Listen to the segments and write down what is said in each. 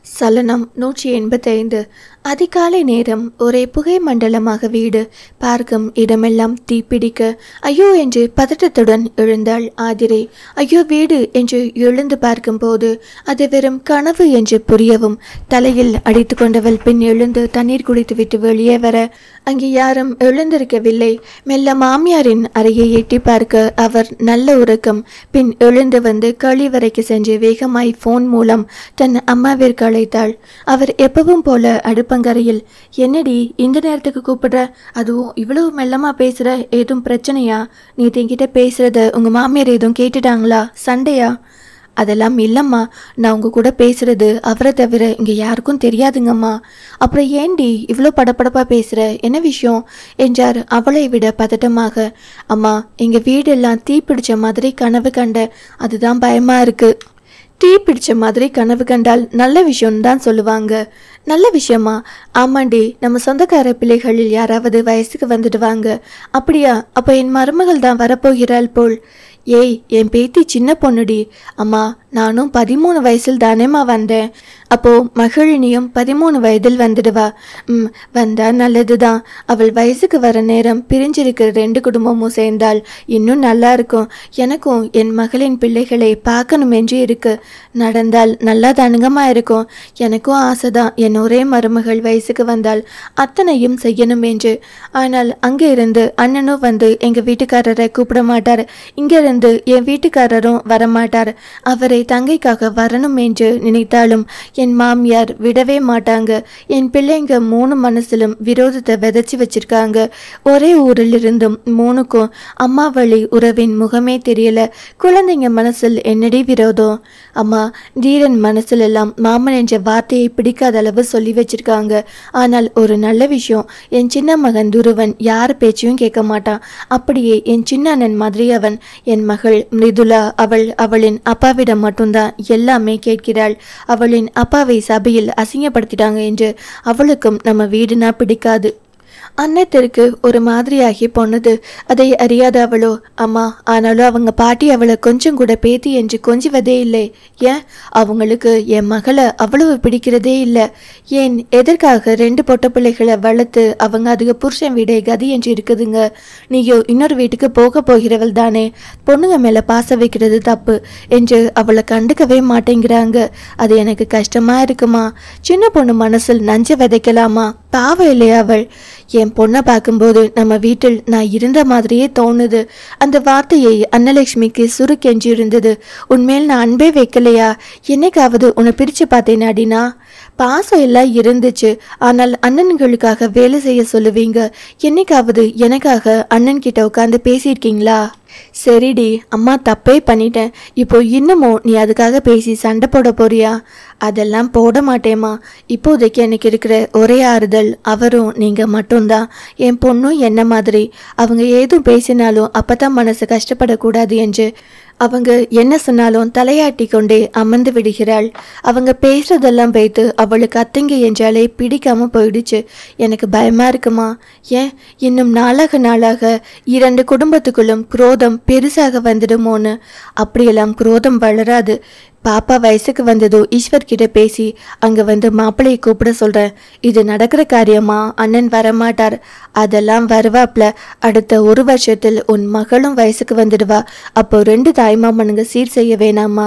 சலனம் 185. அதிகாலை நேரம். ஒரே புகை மண்டலமாக வீடு. பார்க்கும் இடமெல்லாம் தீப்பிடிக்க ஐயோ என்று பதட்டத்துடன் எழுந்தாள் ஆதிரை. ஐயோ வீடு என்று எழுந்து பார்க்கும்போது அது வெறும் கனவு என்று புரியவும் தலையில் அடித்து கொண்டவள் பின் எழுந்து தண்ணீர் குடித்துவிட்டு வெளியே வர அங்கே யாரும் எழுந்திருக்கவில்லை. மெல்ல மாமியாரின் அறையை எட்டி பார்க்க அவர் நல்ல உறக்கம். பின் எழுந்து வந்து கழிவறைக்கு சென்று வேகமாய் போன் மூலம் தன் அம்மாவிற்கு அழைத்தாள். அவர் எப்பவும் போல அடுப்பங்கரையில். என்னடி இந்த நேரத்துக்கு கூப்பிடுற? அதுவும் இவ்வளவு மெல்லமா பேசுற? ஏதும் பிரச்சனையா? நீ என்கிட்ட பேசுறத உங்க மாமியார் எதுவும் கேட்டுட்டாங்களா? சண்டையா? அதெல்லாம் இல்லைம்மா, நான் உங்க கூட பேசுறது அவரை தவிர இங்கே யாருக்கும் தெரியாதுங்கம்மா. அப்புறம் ஏண்டி இவ்வளோ படப்படப்பா பேசுற? என்ன விஷயம் என்றார் அவளை விட பதட்டமாக. அம்மா, எங்கள் வீடெல்லாம் தீ பிடிச்ச மாதிரி கனவு கண்ட, அதுதான் பயமா இருக்கு. தீ பிடிச்ச மாதிரி கனவு கண்டால் நல்ல விஷயம்னு தான் சொல்லுவாங்க. நல்ல விஷயமா? ஆமாண்டி, நம்ம சொந்தக்கார பிள்ளைகளில் யாராவது வயசுக்கு வந்துடுவாங்க. அப்படியா? அப்போ என் மருமகள் தான் வரப்போகிறாள் போல். ஏய், என் பேத்தி சின்ன பொண்ணுடி. அம்மா, நானும் 13 வயசில் தானேம்மா வந்தேன். அப்போ மகிழினியும் 13 வயதில் வந்துடுவா. வந்தா நல்லதுதான். அவள் வயசுக்கு வர நேரம் பிரிஞ்சிருக்கிற 2 குடும்பமும் சேர்ந்தால் இன்னும் நல்லா இருக்கும். எனக்கும் என் மகளின் பிள்ளைகளை பார்க்கணும் என்று இருக்கு. நடந்தால் நல்லா தானுங்கம்மா இருக்கும். எனக்கும் ஆசைதான் என் ஒரே மருமகள் வயசுக்கு வந்தால் அத்தனையும் செய்யணும் என்று. ஆனால் அங்கே இருந்து அண்ணனும் வந்து எங்க வீட்டுக்காரரை கூப்பிட மாட்டார். இங்கிருந்து என் வீட்டுக்காரரும் வரமாட்டார். அவரை தங்கைக்காக வரணும் என்று நினைத்தாலும் என் மாமியார் விடவே மாட்டாங்க. என் பிள்ளைங்க 3 மனசிலும் விரோதத்தை விதைச்சி வச்சிருக்காங்க. ஒரே ஊரில் இருந்தும் 3க்கும் அம்மா வழி உறவின் முகமே தெரியல. குழந்தைங்க மனசில் என்னடி விரோதம்? அம்மா, தீரன் மனசில் எல்லாம் மாமன் என்ற வார்த்தையை பிடிக்காத அளவு சொல்லி வச்சிருக்காங்க. ஆனால் ஒரு நல்ல விஷயம், என் சின்ன மகன் துருவன் யார் பேச்சையும் கேட்க மாட்டான். அப்படியே என் சின்ன அண்ணன் மாதிரி அவன். என் மகள் மிருதுலா அவளின் அப்பாவிடம் மட்டும்தான் எல்லாமே கேட்கிறாள். அவளின் அப்பாவை சபையில் அசிங்கப்படுத்திட்டாங்க என்று அவளுக்கும் நம்ம வீடுனா பிடிக்காது. அன்னத்திற்கு ஒரு மாதிரியாகி போனது. அதை அறியாத அவளோ, அம்மா, ஆனாலும் அவங்க பாட்டி அவளை கொஞ்சம் கூட பேத்தி என்று கொஞ்சுவதே இல்லை. ஏன்? அவங்களுக்கு என் மகளை அவ்வளவு பிடிக்கிறதே இல்லை. ஏன்? எதற்காக 2 பொட்ட பிள்ளைகளை வளர்த்து அவங்க அதுக்கு புருஷன் வீடே கதி என்று இருக்குதுங்க. நீயோ இன்னொரு வீட்டுக்கு போக போகிறவள் தானே. பொண்ணுங்க மேல பாச வைக்கிறது தப்பு என்று அவளை கண்டுக்கவே மாட்டேங்கிறாங்க. அது எனக்கு கஷ்டமா இருக்குமா. சின்ன பொண்ணு மனசில் நஞ்ச விதைக்கலாமா? பாவம் இல்லையா அவள்? என் பொண்ணை பார்க்கும்போது நம்ம வீட்டில் நான் இருந்த மாதிரியே தோணுது. அந்த வார்த்தையை அன்னலட்சுமிக்கு சுருக்கென்று இருந்தது. உன்மேல் நான் அன்பே வைக்கலையா? என்னைக்காவது உன்னை பிரிச்சு பார்த்தேன் அடினா? பாசம் எல்லாம் இருந்துச்சு. ஆனால் அண்ணன்களுக்காக வேலை செய்ய சொல்லுவீங்க. என்னைக்காவது எனக்காக அண்ணன் கிட்ட உட்காந்து பேசியிருக்கீங்களா? சரிடி, அம்மா தப்பே பண்ணிட்டேன். இப்போ இன்னமும் நீ அதுக்காக பேசி சண்டை போட போறியா? அதெல்லாம் போட மாட்டேம்மா. இப்போதைக்கு எனக்கு இருக்கிற ஒரே ஆறுதல் அவரும் நீங்க மட்டும்தான். என் பொண்ணும் என்ன மாதிரி. அவங்க ஏதும் பேசினாலும் அப்பதான் மனசு கஷ்டப்படக்கூடாது என்று அவங்க என்ன சொன்னாலும் தலையாட்டி கொண்டே அமர்ந்து விடுகிறாள். அவங்க பேசுறதெல்லாம் வைத்து அவளுக்கு அத்தங்கை என்றாலே பிடிக்காம போயிடுச்சு. எனக்கு பயமா இருக்குமா. ஏன்? இன்னும் நாளாக 2 குடும்பத்துக்குள்ளும் குரோதம் பெருசாக வந்துடுமோன்னு. அப்படியெல்லாம் குரோதம் வளராது. பாப்பா வயசுக்கு வந்ததோ ஈஸ்வர் கிட்ட பேசி அங்க வந்து மாப்பிள்ளையை கூப்பிட சொல்றேன். இது நடக்கிற காரியமா? அண்ணன் வரமாட்டார். அதெல்லாம் வருவாப்ல. அடுத்த 1 வருஷத்தில் உன் மகளும் வயசுக்கு வந்துடுவா. அப்போ 2 தாய்மாமனுங்க சீர் செய்ய வேணாமா?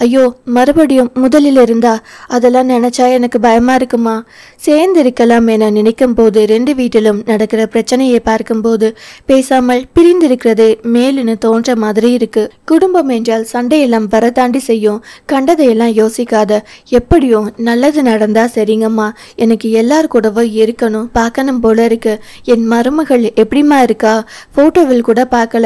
ஐயோ, மறுபடியும் முதலில் இருந்தா? அதெல்லாம் நினைச்சா எனக்கு பயமா இருக்குமா. சேர்ந்து இருக்கலாம் என நினைக்கும் போது 2 வீட்டிலும் நடக்கிற பிரச்சனையை பார்க்கும்போது பேசாமல் பிரிந்திருக்கிறதே மேலுன்னு தோன்ற மாதிரி இருக்கு. குடும்பம் என்றால் சண்டையெல்லாம் வர தாண்டி செய்யும். கண்டதையெல்லாம் யோசிக்காத. எப்படியும் நல்லது நடந்தா சரிங்கம்மா. எனக்கு எல்லார் கூடவும் இருக்கணும், பார்க்கணும் போல இருக்கு. என் மருமகள் எப்படிமா இருக்கா? போட்டோவில் கூட பார்க்கல.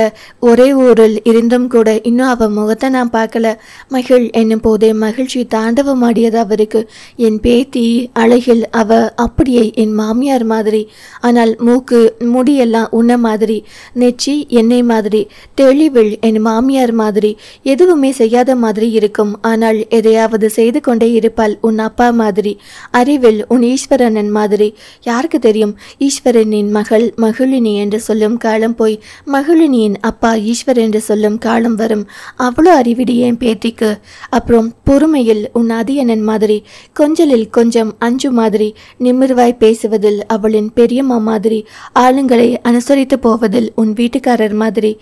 ஒரே ஊரில் இருந்தும் கூட இன்னும் அவ முகத்தை நான் பார்க்கல. மகிழ் என்னும் போதே மகிழ்ச்சி தாண்டவமாடியது அவருக்கு. என் பேத்தி அழகில் அவ அப்படியே என் மாமியார் மாதிரி. ஆனால் மூக்கு முடியெல்லாம் உன்ன மாதிரி, நெச்சி என்னை மாதிரி, தெளிவில் என் மாமியார் மாதிரி, எதுவுமே செய்யாத மாதிரி இருக்கும். ஆனால் எதையாவது செய்து கொண்டே இருப்பாள். உன் அப்பா மாதிரி, அறிவில் உன் ஈஸ்வரனன் மாதிரி. யாருக்கு தெரியும், ஈஸ்வரனின் மகள் மகிழினி என்று சொல்லும் காலம் போய் மகிழினியின் அப்பா ஈஸ்வர் என்று சொல்லும் காலம் வரும். அவ்வளோ அறிவிடி என் பேத்திக்கு. அப்புறம் பொறுமையில் உன் அதியனன் மாதிரி, கொஞ்சலில் கொஞ்சம் அஞ்சு மாதிரி, நிமிர்வாய் பேசுவதில் அவளின் பெரியம்மா மாதிரி, ஆளுங்களை அனுசரித்து போவதில் உன் வீட்டுக்காரர் மாதிரி.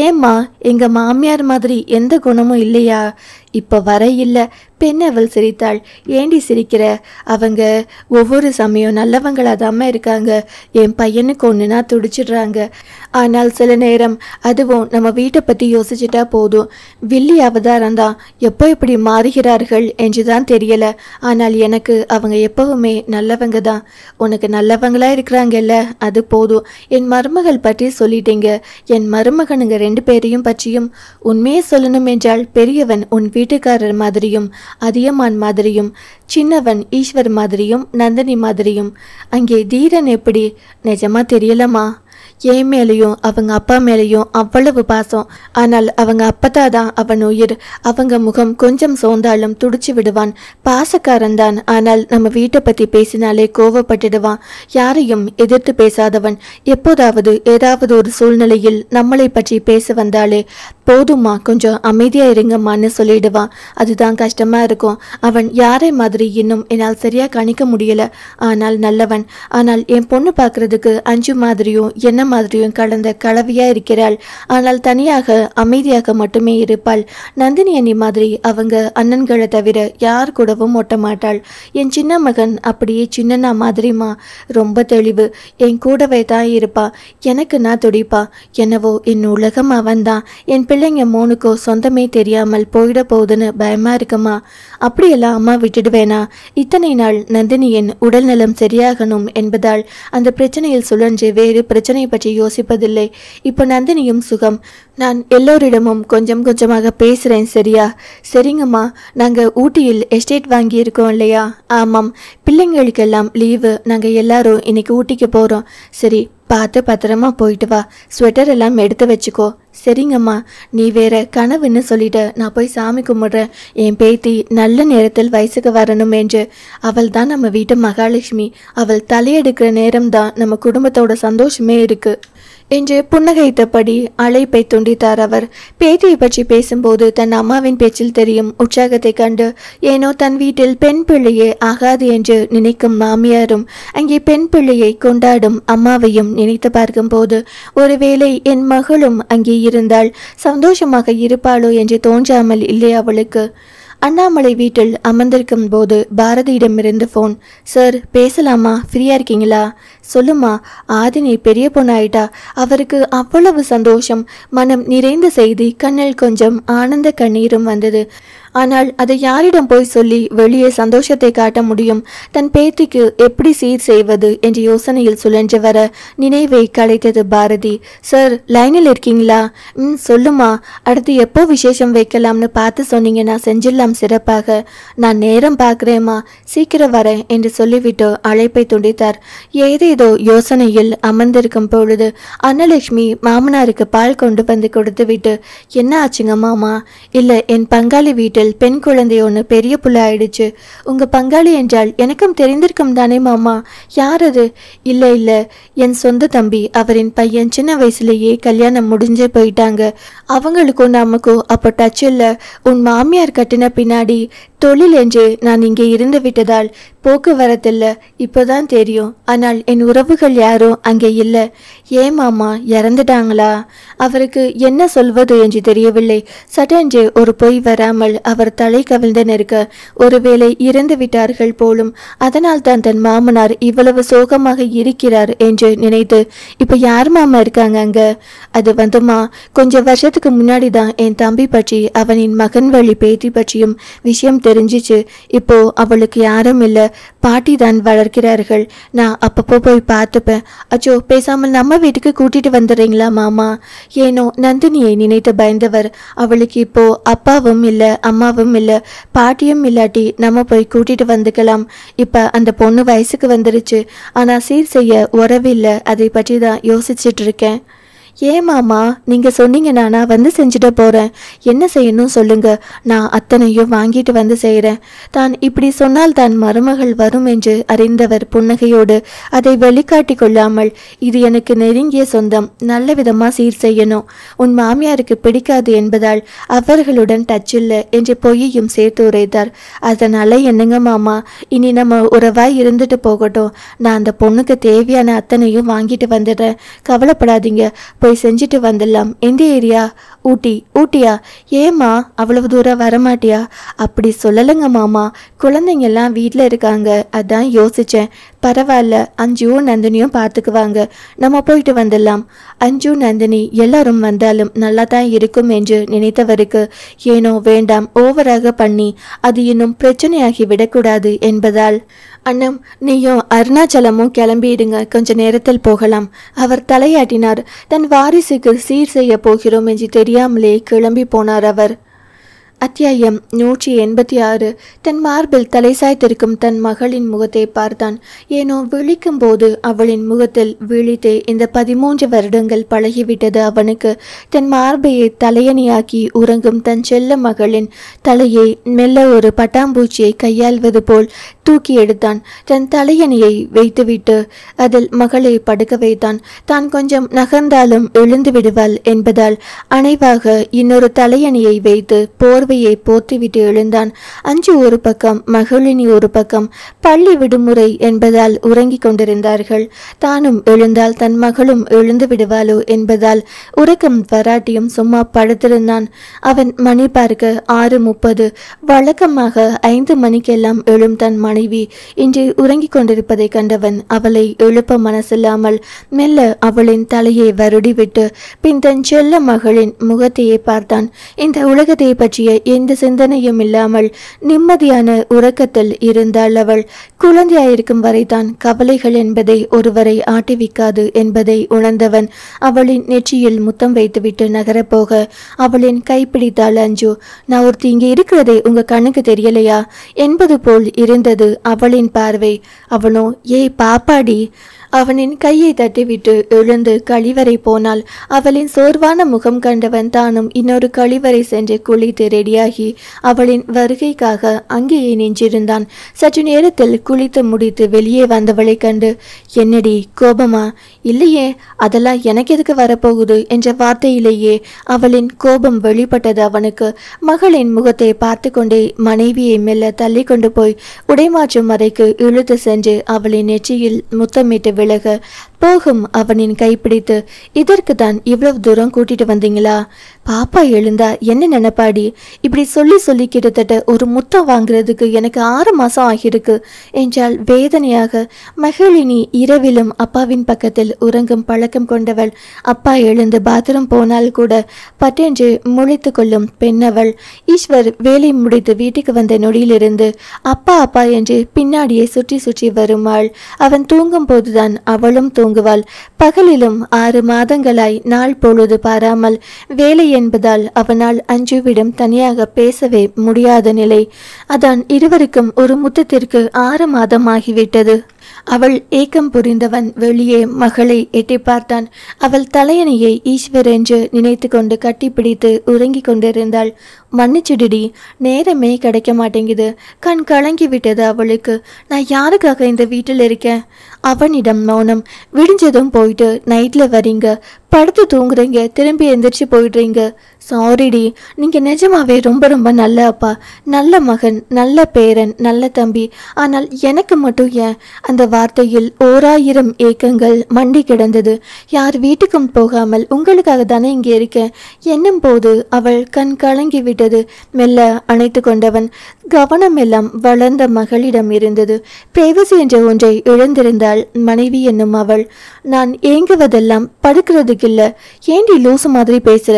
ஏம்மா எங்க மாமியார் மாதிரி எந்த குணமும் இல்லையா? இப்போ வர இல்லை. பெண் அவள் சிரித்தாள். ஏண்டி சிரிக்கிற? அவங்க ஒவ்வொரு சமயம் நல்லவங்களாதாம இருக்காங்க. என் பையனுக்கு ஒன்றுனா துடிச்சிடுறாங்க. ஆனால் சில நேரம் அதுவும் நம்ம வீட்டை பற்றி யோசிச்சுட்டா போதும். வில்லி அவதாரம் தான். எப்போ இப்படி மாறுகிறார்கள் என்றுதான் தெரியல. ஆனால் எனக்கு அவங்க எப்பவுமே நல்லவங்க தான். உனக்கு நல்லவங்களா இருக்கிறாங்கல்ல, அது போதும். என் மருமகள் பற்றி சொல்லிட்டீங்க. என் மருமகனுங்க 2 பேரையும் பற்றியும் உண்மையே சொல்லணும் என்றால் பெரியவன் உன் வீட்டுக்காரர் மாதிரியும், அதியமான் மாதிரியும், சின்னவன் ஈஸ்வர் மாதிரியும், நந்தினி மாதிரியும். அங்கே தீரன் எப்படி? நிஜமா தெரியலமா. என் மேலேயும் அவங்க அப்பா மேலேயும் அவ்வளவு பாசம். ஆனால் அவங்க அப்பத்தா தான் அவன் உயிர். அவங்க முகம் கொஞ்சம் சோர்ந்தாலும் துடிச்சு விடுவான். பாசக்காரன் தான், ஆனால் நம்ம வீட்டை பற்றி பேசினாலே கோவப்பட்டுடுவான். யாரையும் எதிர்த்து பேசாதவன். எப்போதாவது ஏதாவது ஒரு சூழ்நிலையில் நம்மளை பற்றி பேச வந்தாலே போதுமா கொஞ்சம் அமைதியா இருங்கம்மான்னு சொல்லிடுவான். அதுதான் கஷ்டமா இருக்கும். அவன் யாரை மாதிரி இன்னும் என்னால் சரியா கணிக்க முடியல. ஆனால் நல்லவன். ஆனால் என் பொண்ணு பார்க்கறதுக்கு அஞ்சு மாதிரியும் என்ன மாதிரியும் கலந்த கலவையா இருக்கிறாள். ஆனால் தனியாக அமைதியாக மட்டுமே இருப்பாள். நந்தினி அண்ணி மாதிரி அவங்க அண்ணன்களை தவிர யார் கூடவும் ஒட்ட மாட்டாள். என் சின்ன மகன் அப்படியே சின்னண்ணா மாதிரிமா. ரொம்ப தெளிவு. என் கூடவே தான் இருப்பா. எனக்கு நான் துடிப்பா. என்னவோ என் உலகம் அவன் தான். என் பிள்ளைங்க 3க்கோ சொந்தமே தெரியாமல் போயிட போகுதுன்னு பயமா இருக்குமா. அப்படியெல்லாம் அம்மா விட்டுடுவேனா? இத்தனை நாள் நந்தினியின் உடல் நலம் சரியாகணும் என்பதால் அந்த பிரச்சனையில் சுழன்று வேறு பிரச்சனை பற்றி யோசிப்பதில்லை. இப்போ நந்தினியும் சுகம். நான் எல்லோரிடமும் கொஞ்சம் கொஞ்சமாக பேசுகிறேன். சரியா? சரிங்கம்மா. நாங்கள் ஊட்டியில் எஸ்டேட் வாங்கியிருக்கோம் இல்லையா? ஆமாம். பிள்ளைங்களுக்கெல்லாம் லீவு. நாங்கள் எல்லாரும் இன்னைக்கு ஊட்டிக்கு போகிறோம். சரி, பார்த்து பத்திரமா போயிட்டு வா. ஸ்வெட்டர் எல்லாம் எடுத்து வச்சுக்கோ. சரிங்கம்மா. நீ வேற கனவுன்னு சொல்லிட்டு நான் போய் சாமி கும்பிட்றேன். என் பேத்தி நல்ல நேரத்தில் வயசுக்கு வரணும் என்று. அவள் தான் நம்ம வீட்டு மகாலட்சுமி. அவள் தலையெடுக்கிற நேரம்தான் நம்ம குடும்பத்தோட சந்தோஷமே இருக்கு என்று புன்னகைத்தபடி அழைப்பை துண்டித்தார் அவர். பேத்தியை பற்றி பேசும்போது தன் அம்மாவின் பேச்சில் தெரியும் உற்சாகத்தை கண்டு ஏனோ தன் வீட்டில் பெண் பிள்ளையே ஆகாது என்று நினைக்கும் மாமியாரும் அங்கே பெண் பிள்ளையை கொண்டாடும் அம்மாவையும் நினைத்து பார்க்கும்போது ஒருவேளை என் மகளும் அங்கே இருந்தால் சந்தோஷமாக இருப்பாளோ என்று தோன்றாமல் இல்லை அவளுக்கு. அண்ணாமலை வீட்டில் அமர்ந்திருக்கும் போது பாரதியிடமிருந்து ஃபோன். சார் பேசலாமா? ஃப்ரீயா இருக்கீங்களா? சொல்லுமா. ஆதினி பெரிய பொண்ணாயிட்டா. அவருக்கு அவ்வளவு சந்தோஷம். மனம் நிறைந்த செய்தி. கண்ணில் கொஞ்சம் ஆனந்த கண்ணீரும் வந்தது. ஆனால் அதை யாரிடம் போய் சொல்லி வெளியே சந்தோஷத்தை காட்ட முடியும்? தன் பேத்திக்கு எப்படி சீர் செய்வது என்ற யோசனையில் சுழன்று வர நினைவை கலைத்தது பாரதி. சார் லைனில் இருக்கீங்களா? சொல்லுமா. அடுத்து எப்போ விசேஷம் வைக்கலாம்னு பார்த்து சொன்னீங்கன்னா செஞ்சிடலாம் சிறப்பாக. நான் நேரம் பார்க்குறேம்மா, சீக்கிரம் வரேன் என்று சொல்லிவிட்டு அழைப்பை துண்டித்தார். ஏதேதோ யோசனையில் அமர்ந்திருக்கும் பொழுது அன்னலட்சுமி மாமனாருக்கு பால் கொண்டு வந்து கொடுத்து விட்டு, என்ன ஆச்சுங்க மாமா? இல்லை, என் பங்காளி வீட்டில் பெண் குழந்தை ஒன்று பெரிய புள்ள ஆயிடுச்சு. உங்க பங்காளி என்றால் எனக்கும் தெரிந்திருக்கும் தானே மாமா? யார் அது? இல்லை இல்லை, என் சொந்த தம்பி. அவரின் பையன் சின்ன வயசுலேயே கல்யாணம் முடிஞ்சே போயிட்டாங்க. அவங்களுக்கும் நமக்கும் அப்போ டச் இல்லை. உன் மாமியார் கட்டின பின்னாடி தொழில் என்று நான் இங்கே இருந்து விட்டதால் போக்குவரத்தில்லை. இப்போதான் தெரியும். ஆனால் என் உறவுகள் யாரும் அங்கே இல்லை. ஏன் மாமா, இறந்துட்டாங்களா? அவருக்கு என்ன சொல்வது என்று தெரியவில்லை. சட்டென்று ஒரு பொய் வராமல் அவர் தலை கவிழ்ந்து நிற்க ஒருவேளை இறந்து விட்டார்கள் போலும். அதனால் தான் தன் மாமனார் இவ்வளவு சோகமாக இருக்கிறார் என்று நினைத்து, இப்போ யார் மாமா இருக்காங்க அங்க? அது வந்துமா, கொஞ்சம் வருஷத்துக்கு முன்னாடி தான் என் தம்பி பற்றி அவனின் மகன் வழி பேத்தி பற்றியும் விஷயம் தெரிஞ்சிச்சு. இப்போ அவளுக்கு யாரும் இல்லை, பாட்டி தான் வளர்க்கிறார்கள். நான் அப்பப்போ போய் பார்த்துப்பேன். அச்சோ, பேசாமல் நம்ம வீட்டுக்கு கூட்டிட்டு வந்துடுறீங்களா மாமா? ஏனோ நந்தினியை நினைத்து பயந்தவர். அவளுக்கு இப்போ அப்பாவும் இல்லை, அம்மாவும் இல்லை, பாட்டியும் இல்லாட்டி நம்ம போய் கூட்டிட்டு வந்துக்கலாம். இப்ப அந்த பொண்ணு வயசுக்கு வந்துருச்சு. ஆனா சீர் செய்ய உறவில்லை. அதை பற்றி தான் யோசிச்சுட்டு இருக்கேன். ஏன் மாமா, நீங்க சொன்னீங்கன்னா நான் வந்து செஞ்சுட்டு போறேன். என்ன செய்யணும் சொல்லுங்க, நான் அத்தனையும் வாங்கிட்டு வந்து செய்கிறேன். தான் இப்படி சொன்னால் தான் மருமகள் வரும் என்று அறிந்தவர் புன்னகையோடு அதை வெளிக்காட்டி கொள்ளாமல், இது எனக்கு நெருங்கிய சொந்தம், நல்ல விதமா சீர் செய்யணும். உன் மாமியாருக்கு பிடிக்காது என்பதால் அவர்களுடன் டச் இல்லை என்று பொய்யையும் சேர்த்து உரைத்தார். அதனால என்னங்க மாமா, இனி நம்ம உறவாய் இருந்துட்டு போகட்டும். நான் அந்த பொண்ணுக்கு தேவையான அத்தனையும் வாங்கிட்டு வந்துடுறேன், கவலைப்படாதீங்க. போய் செஞ்சுட்டு வந்துடலாம். எந்த ஏரியா? ஊட்டியா? ஏமா அவ்வளவு தூரம் வரமாட்டியா? அப்படி சொல்லலைங்க மாமா, குழந்தைங்க எல்லாம் வீட்டில் இருக்காங்க, அதான் யோசிச்சேன். பரவாயில்ல, அஞ்சுவும் நந்தினியும் பார்த்துக்குவாங்க, நம்ம போயிட்டு வந்துடலாம். அஞ்சு நந்தினி எல்லாரும் வந்தாலும் நல்லா தான் இருக்கும் என்று நினைத்தவருக்கு ஏனோ வேண்டாம், ஓவராக பண்ணி அது இன்னும் பிரச்சனையாகி விடக்கூடாது என்பதால், அண்ணம் நீயும் அருணாச்சலமும் கிளம்பிடுங்க, கொஞ்ச நேரத்தில் போகலாம். அவர் தலையாட்டினார். தன் வாரிசுக்கு சீர் செய்ய போகிறோம் என்று தெரியாமலே கிளம்பி போனார் அவர். அத்தியாயம் 186. தன் மார்பில் தலை சாய்த்திருக்கும் தன் மகளின் முகத்தை பார்த்தான். ஏனோ விழிக்கும் போது அவளின் முகத்தில் விழித்தே இந்த 13 வருடங்கள் பழகிவிட்டது அவனுக்கு. தன் மார்பையை தலையணியாக்கி உறங்கும் தன் செல்ல மகளின் தலையை மெல்ல ஒரு பட்டாம்பூச்சியை கையாள்வது போல் தூக்கி எடுத்தான். தன் தலையணியை வைத்துவிட்டு அதில் மகளை படுக்க வைத்தான். தான் கொஞ்சம் நகர்ந்தாலும் எழுந்து விடுவாள் என்பதால் அணைவாக இன்னொரு தலையணியை வைத்து போர்வையை போர்த்திவிட்டு எழுந்தான். அஞ்சு ஒரு பக்கம், மகளினி ஒரு பக்கம். பள்ளி விடுமுறை என்பதால் உறங்கிக் கொண்டிருந்தார்கள். தானும் எழுந்தால் தன் மகளும் எழுந்து விடுவாளோ என்பதால் உறக்கம் வராட்டியும் சும்மா படுத்திருந்தான். அவன் மணி பார்க்க 6:30. வழக்கமாக 5 மணிக்கெல்லாம் எழும் தன் மனைவி இன்று உறங்கிக் கொண்டிருப்பதை கண்டவன் அவளை எழுப்ப மனசில்லாமல் மெல்ல அவளின் தலையை வருடிவிட்டு பின் தன் செல்ல மகளின் முகத்தையே பார்த்தான். இந்த உலகத்தை பற்றிய எந்த சிந்தனையும் இல்லாமல் நிம்மதியான உறக்கத்தில் இருந்தாள் அவள். குழந்தையாயிருக்கும் வரைதான் கவலைகள் என்பதை ஒருவரை ஆட்டிவிக்காது என்பதை உணர்ந்தவன் அவளின் நெற்றியில் முத்தம் வைத்துவிட்டு நகரப்போக அவளின் கைப்பிடித்தாள் அஞ்சு. நான் ஒருத்தி இங்கே இருக்கிறதே உங்க கண்ணுக்கு தெரியலையா என்பது போல் இருந்தது அவளின் பார்வை. அவனோ ஏய் பாப்பாடி. அவனின் கையை தட்டிவிட்டு எழுந்து கழிவறை போனாள். அவளின் சோர்வான முகம் கண்டவன் தானும் இன்னொரு கழிவறை சென்று குளித்து ரெடியாகி அவளின் வருகைக்காக அங்கேயே நின்றிருந்தான். சற்று நேரத்தில் குளித்து முடித்து வெளியே வந்தவளை கண்டு, என்னடி கோபமா? இல்லையே, அதெல்லாம் எனக்கு எதுக்கு வரப்போகுது என்ற வார்த்தையிலேயே அவளின் கோபம் வெளிப்பட்டது அவனுக்கு. மகளின் முகத்தை பார்த்து கொண்டே மனைவியை மெல்ல தள்ளி கொண்டு போய் உடைமாற்றும் அறைக்கு இழுத்து சென்று அவளின் நெற்றியில் முத்தமிட்டு விலக போகும் அவனின் கைப்பிடித்து, இதற்கு தான் இவ்வளவு தூரம் கூட்டிட்டு வந்தீங்களா? பாப்பா எழுந்தா என்ன நினைப்பாடி? இப்படி சொல்லி சொல்லி கிட்டத்தட்ட ஒரு முத்தம் வாங்குறதுக்கு எனக்கு 6 மாசம் ஆகியிருக்கு என்றால் வேதனையாக. மகளினி இரவிலும் அப்பாவின் பக்கத்தில் உறங்கும் பழக்கம் கொண்டவள். அப்பா எழுந்து பாத்ரூம் போனால் கூட பட்டென்று முழித்து கொள்ளும் பெண்ணவள். ஈஸ்வர் வேலை முடித்து வீட்டுக்கு வந்த நொடியிலிருந்து அப்பா அப்பா என்று பின்னாடியே சுற்றி சுற்றி வருமாள். அவன் தூங்கும் போதுதான் அவளும் தூங்குவாள். பகலிலும் 6 மாதங்களாய் நாள் பொழுது பாராமல் வேலை என்பதால் அவனால் அஞ்சுவிடம் தனியாக பேசவே முடியாத நிலை. அதான் இருவருக்கும் ஒரு முத்தத்திற்கு 6 மாதம் ஆகிவிட்டது. அவள் ஏக்கம் புரிந்தவன் வெளியே மகளை எட்டி பார்த்தான். அவள் தலையணையை ஈஸ்வர் என்று நினைத்து கொண்டு கட்டிப்பிடித்து உறங்கிக் கொண்டிருந்தாள். மன்னிச்சுடி, நேரமே கிடைக்க மாட்டேங்குது. கண் கலங்கி விட்டது அவளுக்கு. நான் யாருக்காக இந்த வீட்டில் இருக்கேன்? அவனிடம் மௌனம். விடிஞ்சதும் போயிட்டு நைட்ல வரீங்க, படுத்து தூங்குறீங்க, திரும்பி எந்திரிச்சு போயிடுறீங்க. சாரிடி, நீங்க நிஜமாவே ரொம்ப ரொம்ப நல்ல அப்பா, நல்ல மகன், நல்ல பேரன், நல்ல தம்பி. ஆனால் எனக்கு மட்டும் ஏன்? அந்த வார்த்தையில் 1000 ஏக்கங்கள் மண்டி கிடந்தது. யார் வீட்டுக்கும் போகாமல் உங்களுக்காக தானே இங்கே இருக்கேன் என்னும் போது அவள் கண் கலங்கி விட்டது. மெல்ல அணைத்து கொண்டவன் கவனம் எல்லாம் வளர்ந்த மகளிடம் இருந்தது. பிரைவசி என்ற ஒன்றை இழந்திருந்தாள் மனைவி என்னும் அவள். நான் ஏங்குவதெல்லாம் படுக்கிறதுக்கு இல்ல. ஏண்டி லூசு மாதிரி பேசுற?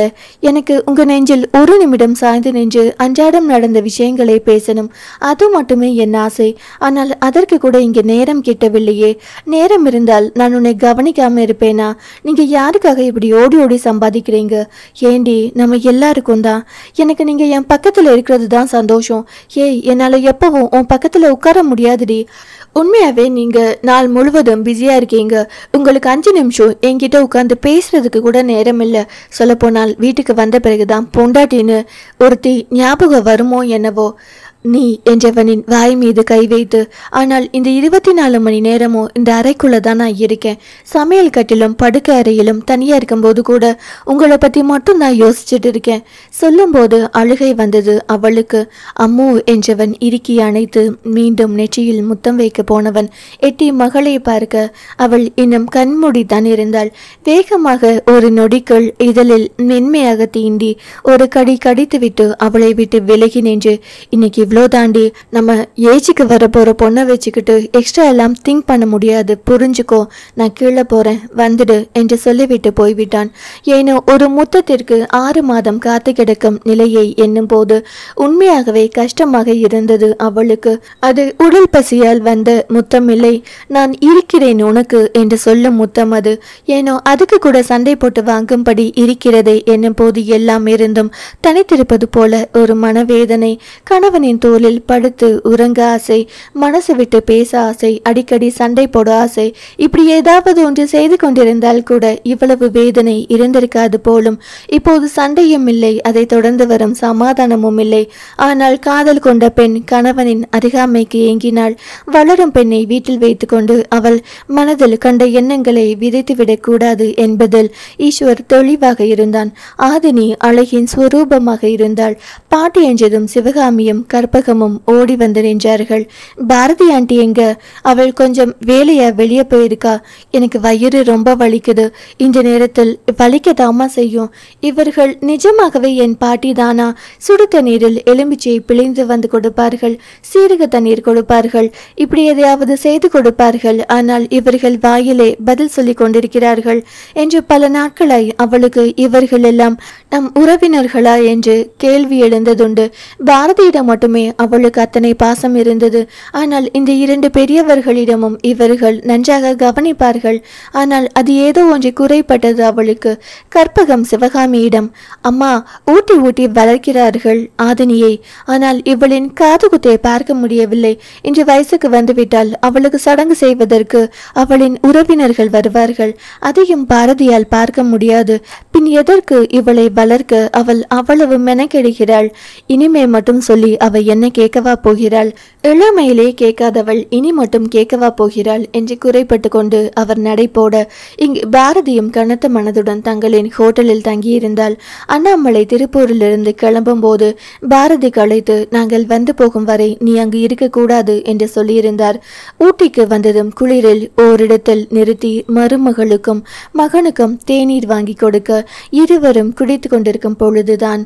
எனக்கு உங்க நெஞ்சில் ஒரு நிமிடம் சாய்ந்து நின்று அன்றாடம் நடந்த விஷயங்களை பேசணும், அது மட்டுமே என் ஆசை. ஆனால் அதற்கு கூட இங்கே நேரம் கிட்டவில்லையே. நேரம் இருந்தால் நான் உன்னை கவனிக்காம இருப்பேனா? நீங்க யாருக்காக இப்படி ஓடி ஓடி சம்பாதிக்கிறீங்க? ஏண்டி, நம்ம எல்லாருக்கும் தான். எனக்கு நீங்க என் பக்கத்துல இருக்கிறது தான் சந்தோஷம். ஏய், என்னால எப்பவும் உன் பக்கத்துல உட்கார முடியாதுடி. உண்மையாவே நீங்க நாள் முழுவதும் பிஸியா இருக்கீங்க. உங்களுக்கு 5 நிமிஷம் என்கிட்ட உட்காந்து பேசுறதுக்கு கூட நேரம் இல்லை. சொல்லப்போனால் வீட்டுக்கு வந்த பிறகுதான் பொண்டாட்டின்னு ஒருத்தி ஞாபகம் வருமோ என்னவோ. நீ என்றவனின் வாய் மீது கை வைத்து, ஆனால் இந்த 24 மணி நேரமும் இந்த அறைக்குள்ள தான் நான் இருக்கேன். சமையல் கட்டிலும் படுக்கை அறையிலும் தனியா இருக்கும்போது கூட உங்களை பத்தி மட்டும் நான் யோசிச்சுட்டு இருக்கேன். சொல்லும் போது அழுகை வந்தது அவளுக்கு. அம்மு என்றவன் இறுக்கி அணைத்து மீண்டும் நெற்றியில் முத்தம் வைக்க போனவன் எட்டி மகளை பார்க்க அவள் இன்னும் கண்மூடித்தான் இருந்தாள். வேகமாக ஒரு நொடிக்குள் இதழில் மென்மையாக தீண்டி ஒரு கடி கடித்துவிட்டு அவளை விட்டு விலகி நின்று, இன்னைக்கு இவ்வளோ தாண்டி, நம்ம ஏஜிக்கு வர போற பொண்ணை வச்சுக்கிட்டு எக்ஸ்ட்ரா எல்லாம் திங்க் பண்ண முடியாது, புரிஞ்சுக்கோ, நான் கீழே போறேன், வந்துடு என்று சொல்லிவிட்டு போய்விட்டான். ஏனோ ஒரு முத்தத்திற்கு 6 மாதம் காத்து கிடக்கும் நிலையை எண்ணும் போது உண்மையாகவே கஷ்டமாக இருந்தது அவளுக்கு. அது உடல் பசியால் வந்த முத்தம் இல்லை, நான் இருக்கிறேன் உனக்கு என்று சொல்லும் முத்தம் அது. ஏனோ அதுக்கு கூட சண்டை போட்டு வாங்கும்படி இருக்கிறதே என்னும் போது எல்லாம் இருந்தும் தனித்திருப்பது போல ஒரு மனவேதனை. கணவனின் தோளில் படுத்து உறங்க ஆசை, மனசு விட்டு பேச ஆசை, அடிக்கடி சண்டை போட ஆசை. இப்படி ஏதாவது ஒன்று செய்து கொண்டிருந்தால் கூட இவ்வளவு வேதனை இருந்திருக்காது போலும். இப்போது சண்டையும் இல்லை, அதை தொடர்ந்து வரும் சமாதானமும் இல்லை. ஆனால் காதல் கொண்ட பெண் கணவனின் அருகாமைக்கு ஏங்கினாள். வளரும் பெண்ணை வீட்டில் வைத்துக்கொண்டு அவள் மனதில் கண்ட எண்ணங்களை விதைத்துவிடக் கூடாது என்பதில் ஈஸ்வர் தெளிவாக இருந்தான். ஆதினி அழகின் ஸ்வரூபமாக இருந்தாள். பாட்டி என்றதும் சிவகாமியும் கற்பகமும் ஓடி வந்து நின்றார்கள். பாரதி ஆண்டி எங்க? அவள் கொஞ்சம் வேலையா வெளியே போயிருக்கா. எனக்கு வயிறு ரொம்ப வலிக்குது. இந்த நேரத்தில் வலிக்கதாமா செய்யும். இவர்கள் நிஜமாகவே என் பாட்டி தானா? சுடு தண்ணீரில் எலுமிச்சையை பிழிந்து வந்து கொடுப்பார்கள், சீரக தண்ணீர் கொடுப்பார்கள், இப்படி எதையாவது செய்து கொடுப்பார்கள். ஆனால் இவர்கள் வாயிலே பதில் சொல்லி கொண்டிருக்கிறார்கள் என்று பல நாட்களாய் அவளுக்கு இவர்கள் எல்லாம் நம் உறவினர்களா என்று கேள்வி எழுந்ததுண்டு. பாரதியிடம் மட்டுமே அவளுக்கு அத்தனை பாசம் இருந்தது. ஆனால் இந்த 2 பெரியவர்களிடமும் இவர்கள் நன்றாக கவனிப்பார்கள். ஆனால் அது ஏதோ ஒன்று குறைப்பட்டது அவளுக்கு. கற்பகம் சிவகாமியிடம், அம்மா, ஊட்டி ஊட்டி வளர்க்கிறார்கள் ஆதினியை, ஆனால் இவளின் காதுகுத்தை பார்க்க முடியவில்லை. இன்று வயசுக்கு வந்துவிட்டால் அவளுக்கு சடங்கு செய்வதற்கு அவளின் உறவினர்கள் வருவார்கள். அதையும் பாரதியால் பார்க்க முடியாது. பின் எதற்கு இவளை வளர்க்க அவள் அவ்வளவு மெனக்கெடுகிறாள்? இனிமே மட்டும் சொல்லி அவ என்ன கேட்கவா போகிறாள்? இளமையிலே கேட்காதவள் இனி மட்டும் கேட்கவா போகிறாள் என்று குறைப்பட்டு கொண்டு அவர் நடை போட, இங்கு பாரதியும் கனத்த மனதுடன் தங்களின் ஹோட்டலில் தங்கியிருந்தாள். அண்ணாமலை திருப்பூரிலிருந்து கிளம்பும் போது பாரதி களைத்து, நாங்கள் வந்து போகும் வரை நீ அங்கு இருக்கக்கூடாது என்று சொல்லியிருந்தார். ஊட்டிக்கு வந்ததும் குளிரில் ஓரிடத்தில் நிறுத்தி மருமகளுக்கும் மகனுக்கும் தேநீர் வாங்கி கொடுக்க இருவரும் குடித்து கொண்டிருக்கும் பொழுதுதான்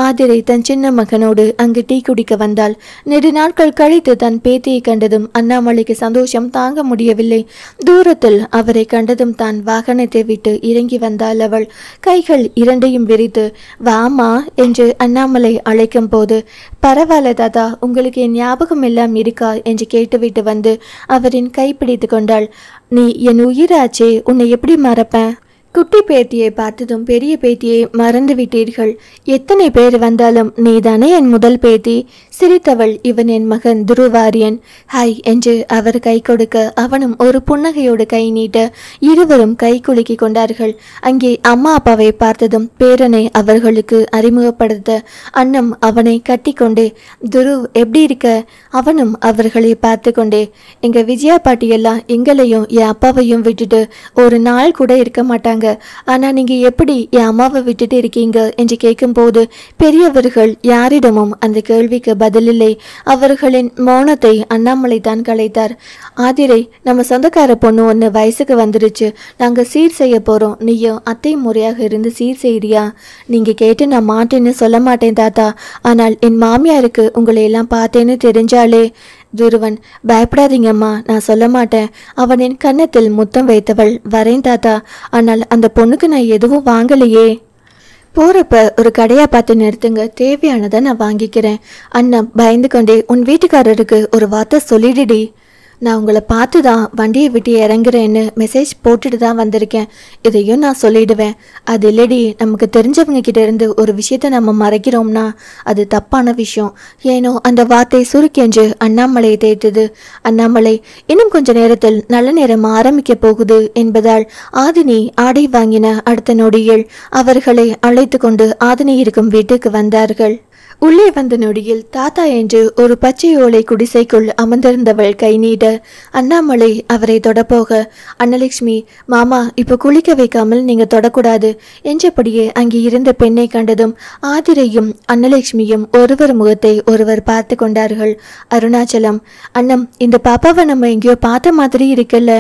ஆதிரை தன் சின்ன மகனோடு அங்கு டீ குடிக்க வந்தாள். நெடு நாட்கள் கழித்து தன் பேத்தியை கண்டதும் அண்ணாமலைக்கு சந்தோஷம் தாங்க முடியவில்லை. தூரத்தில் அவரை கண்டதும் தான் வாகனத்தை விட்டு இறங்கி வந்தாள் அவள். கைகள் இரண்டையும் விரித்து, வாமா என்று அண்ணாமலை அழைக்கும் போது, பரவாயில்ல தாத்தா, உங்களுக்கு என் ஞாபகம் எல்லாம் இருக்கா என்று கேட்டுவிட்டு வந்து அவரின் கை பிடித்து கொண்டாள். நீ என் உயிராச்சே, உன்னை எப்படி மறப்பேன்? குட்டி பேத்தியை பார்த்ததும் பெரிய பேத்தியை மறந்து விட்டீர்கள். எத்தனை பேர் வந்தாலும் நீதானே என் முதல் பேத்தி. சிரித்தவள், இவன் என் மகன் துருவாரியன். ஹாய் என்று அவர் கை கொடுக்க அவனும் ஒரு புன்னகையோடு கை நீட்ட இருவரும் கை குலுக்கி கொண்டார்கள். அங்கே அம்மா அப்பாவை பார்த்ததும் பேரனை அவர்களுக்கு அறிமுகப்படுத்த அண்ணம் அவனை கட்டி கொண்டே, துரு எப்படி இருக்க? அவனும் அவர்களை பார்த்து கொண்டே, எங்க விஜயா பாட்டியெல்லாம் எங்களையும் என் அப்பாவையும் விட்டுட்டு ஒரு நாள் கூட இருக்க மாட்டாங்க. ஆனா நீங்க எப்படி என் அம்மாவை விட்டுட்டு இருக்கீங்க என்று கேட்கும் போது பெரியவர்கள் யாரிடமும் அந்த கேள்விக்கு பதிலில்லை. அவர்களின் மௌனத்தை அண்ணாமலை தான் கலைத்தார். ஆதிரை, நம்ம சொந்தக்கார பொண்ணு ஒன்று வயசுக்கு வந்துருச்சு. நாங்க சீர் செய்ய போறோம். நீயும் அத்தை முறையாக இருந்து சீர் செய்றியா? நீங்க கேட்டு நான் மாட்டேன்னு சொல்ல மாட்டேன் தாத்தா. ஆனால் என் மாமியாருக்கு உங்களை எல்லாம் பார்த்தேன்னு தெரிஞ்சாலே. துருவன், பயப்படாதீங்கம்மா, நான் சொல்ல மாட்டேன். அவனின் கன்னத்தில் முத்தம் வைத்தவள், வரேன் தாத்தா. ஆனால் அந்த பொண்ணுக்கு நான் எதுவும் வாங்கலையே. போறப்ப ஒரு கடையா பார்த்து நிறுத்துங்க, தேவையானதை நான் வாங்கிக்கிறேன். அண்ணா பயந்து கொண்டே, உன் வீட்டுக்காரருக்கு ஒரு வார்த்தை சொல்லிடுடி. நான் உங்களை பார்த்து தான் வண்டியை விட்டு இறங்குறேன்னு மெசேஜ் போட்டுட்டு தான் வந்திருக்கேன். இதையும் நான் சொல்லிடுவேன். அது இல்லடி, நமக்கு தெரிஞ்சவங்க கிட்ட இருந்து ஒரு விஷயத்த நம்ம மறைக்கிறோம்னா அது தப்பான விஷயம். ஏனோ அந்த வார்த்தை சுருக்கென்று அண்ணாமலையை தேய்த்தது. அண்ணாமலை, இன்னும் கொஞ்ச நேரத்தில் நல்ல நேரம் ஆரம்பிக்க போகுது என்பதால் ஆதினி ஆடை வாங்கின அடுத்த நொடியில் அவர்களை அழைத்து கொண்டு ஆதினி இருக்கும் வீட்டுக்கு வந்தார்கள். உள்ளே வந்த நொடியில் தாத்தா என்று ஒரு பச்சை ஓலை குடிசைக்குள் அமர்ந்திருந்தவள் கை நீட அண்ணாமலை அவரை தொடப்போக, அன்னலட்சுமி, மாமா இப்போ குளிக்க வைக்காமல் நீங்க தொடக்கூடாது என்றபடியே அங்கே இருந்த பெண்ணை கண்டதும் ஆதிரையும் அன்னலட்சுமியும் ஒருவர் முகத்தை ஒருவர் பார்த்து கொண்டார்கள். அருணாச்சலம், அண்ணம், இந்த பாப்பாவை நம்ம எங்கேயோ பார்த்த மாதிரி இருக்குல்ல?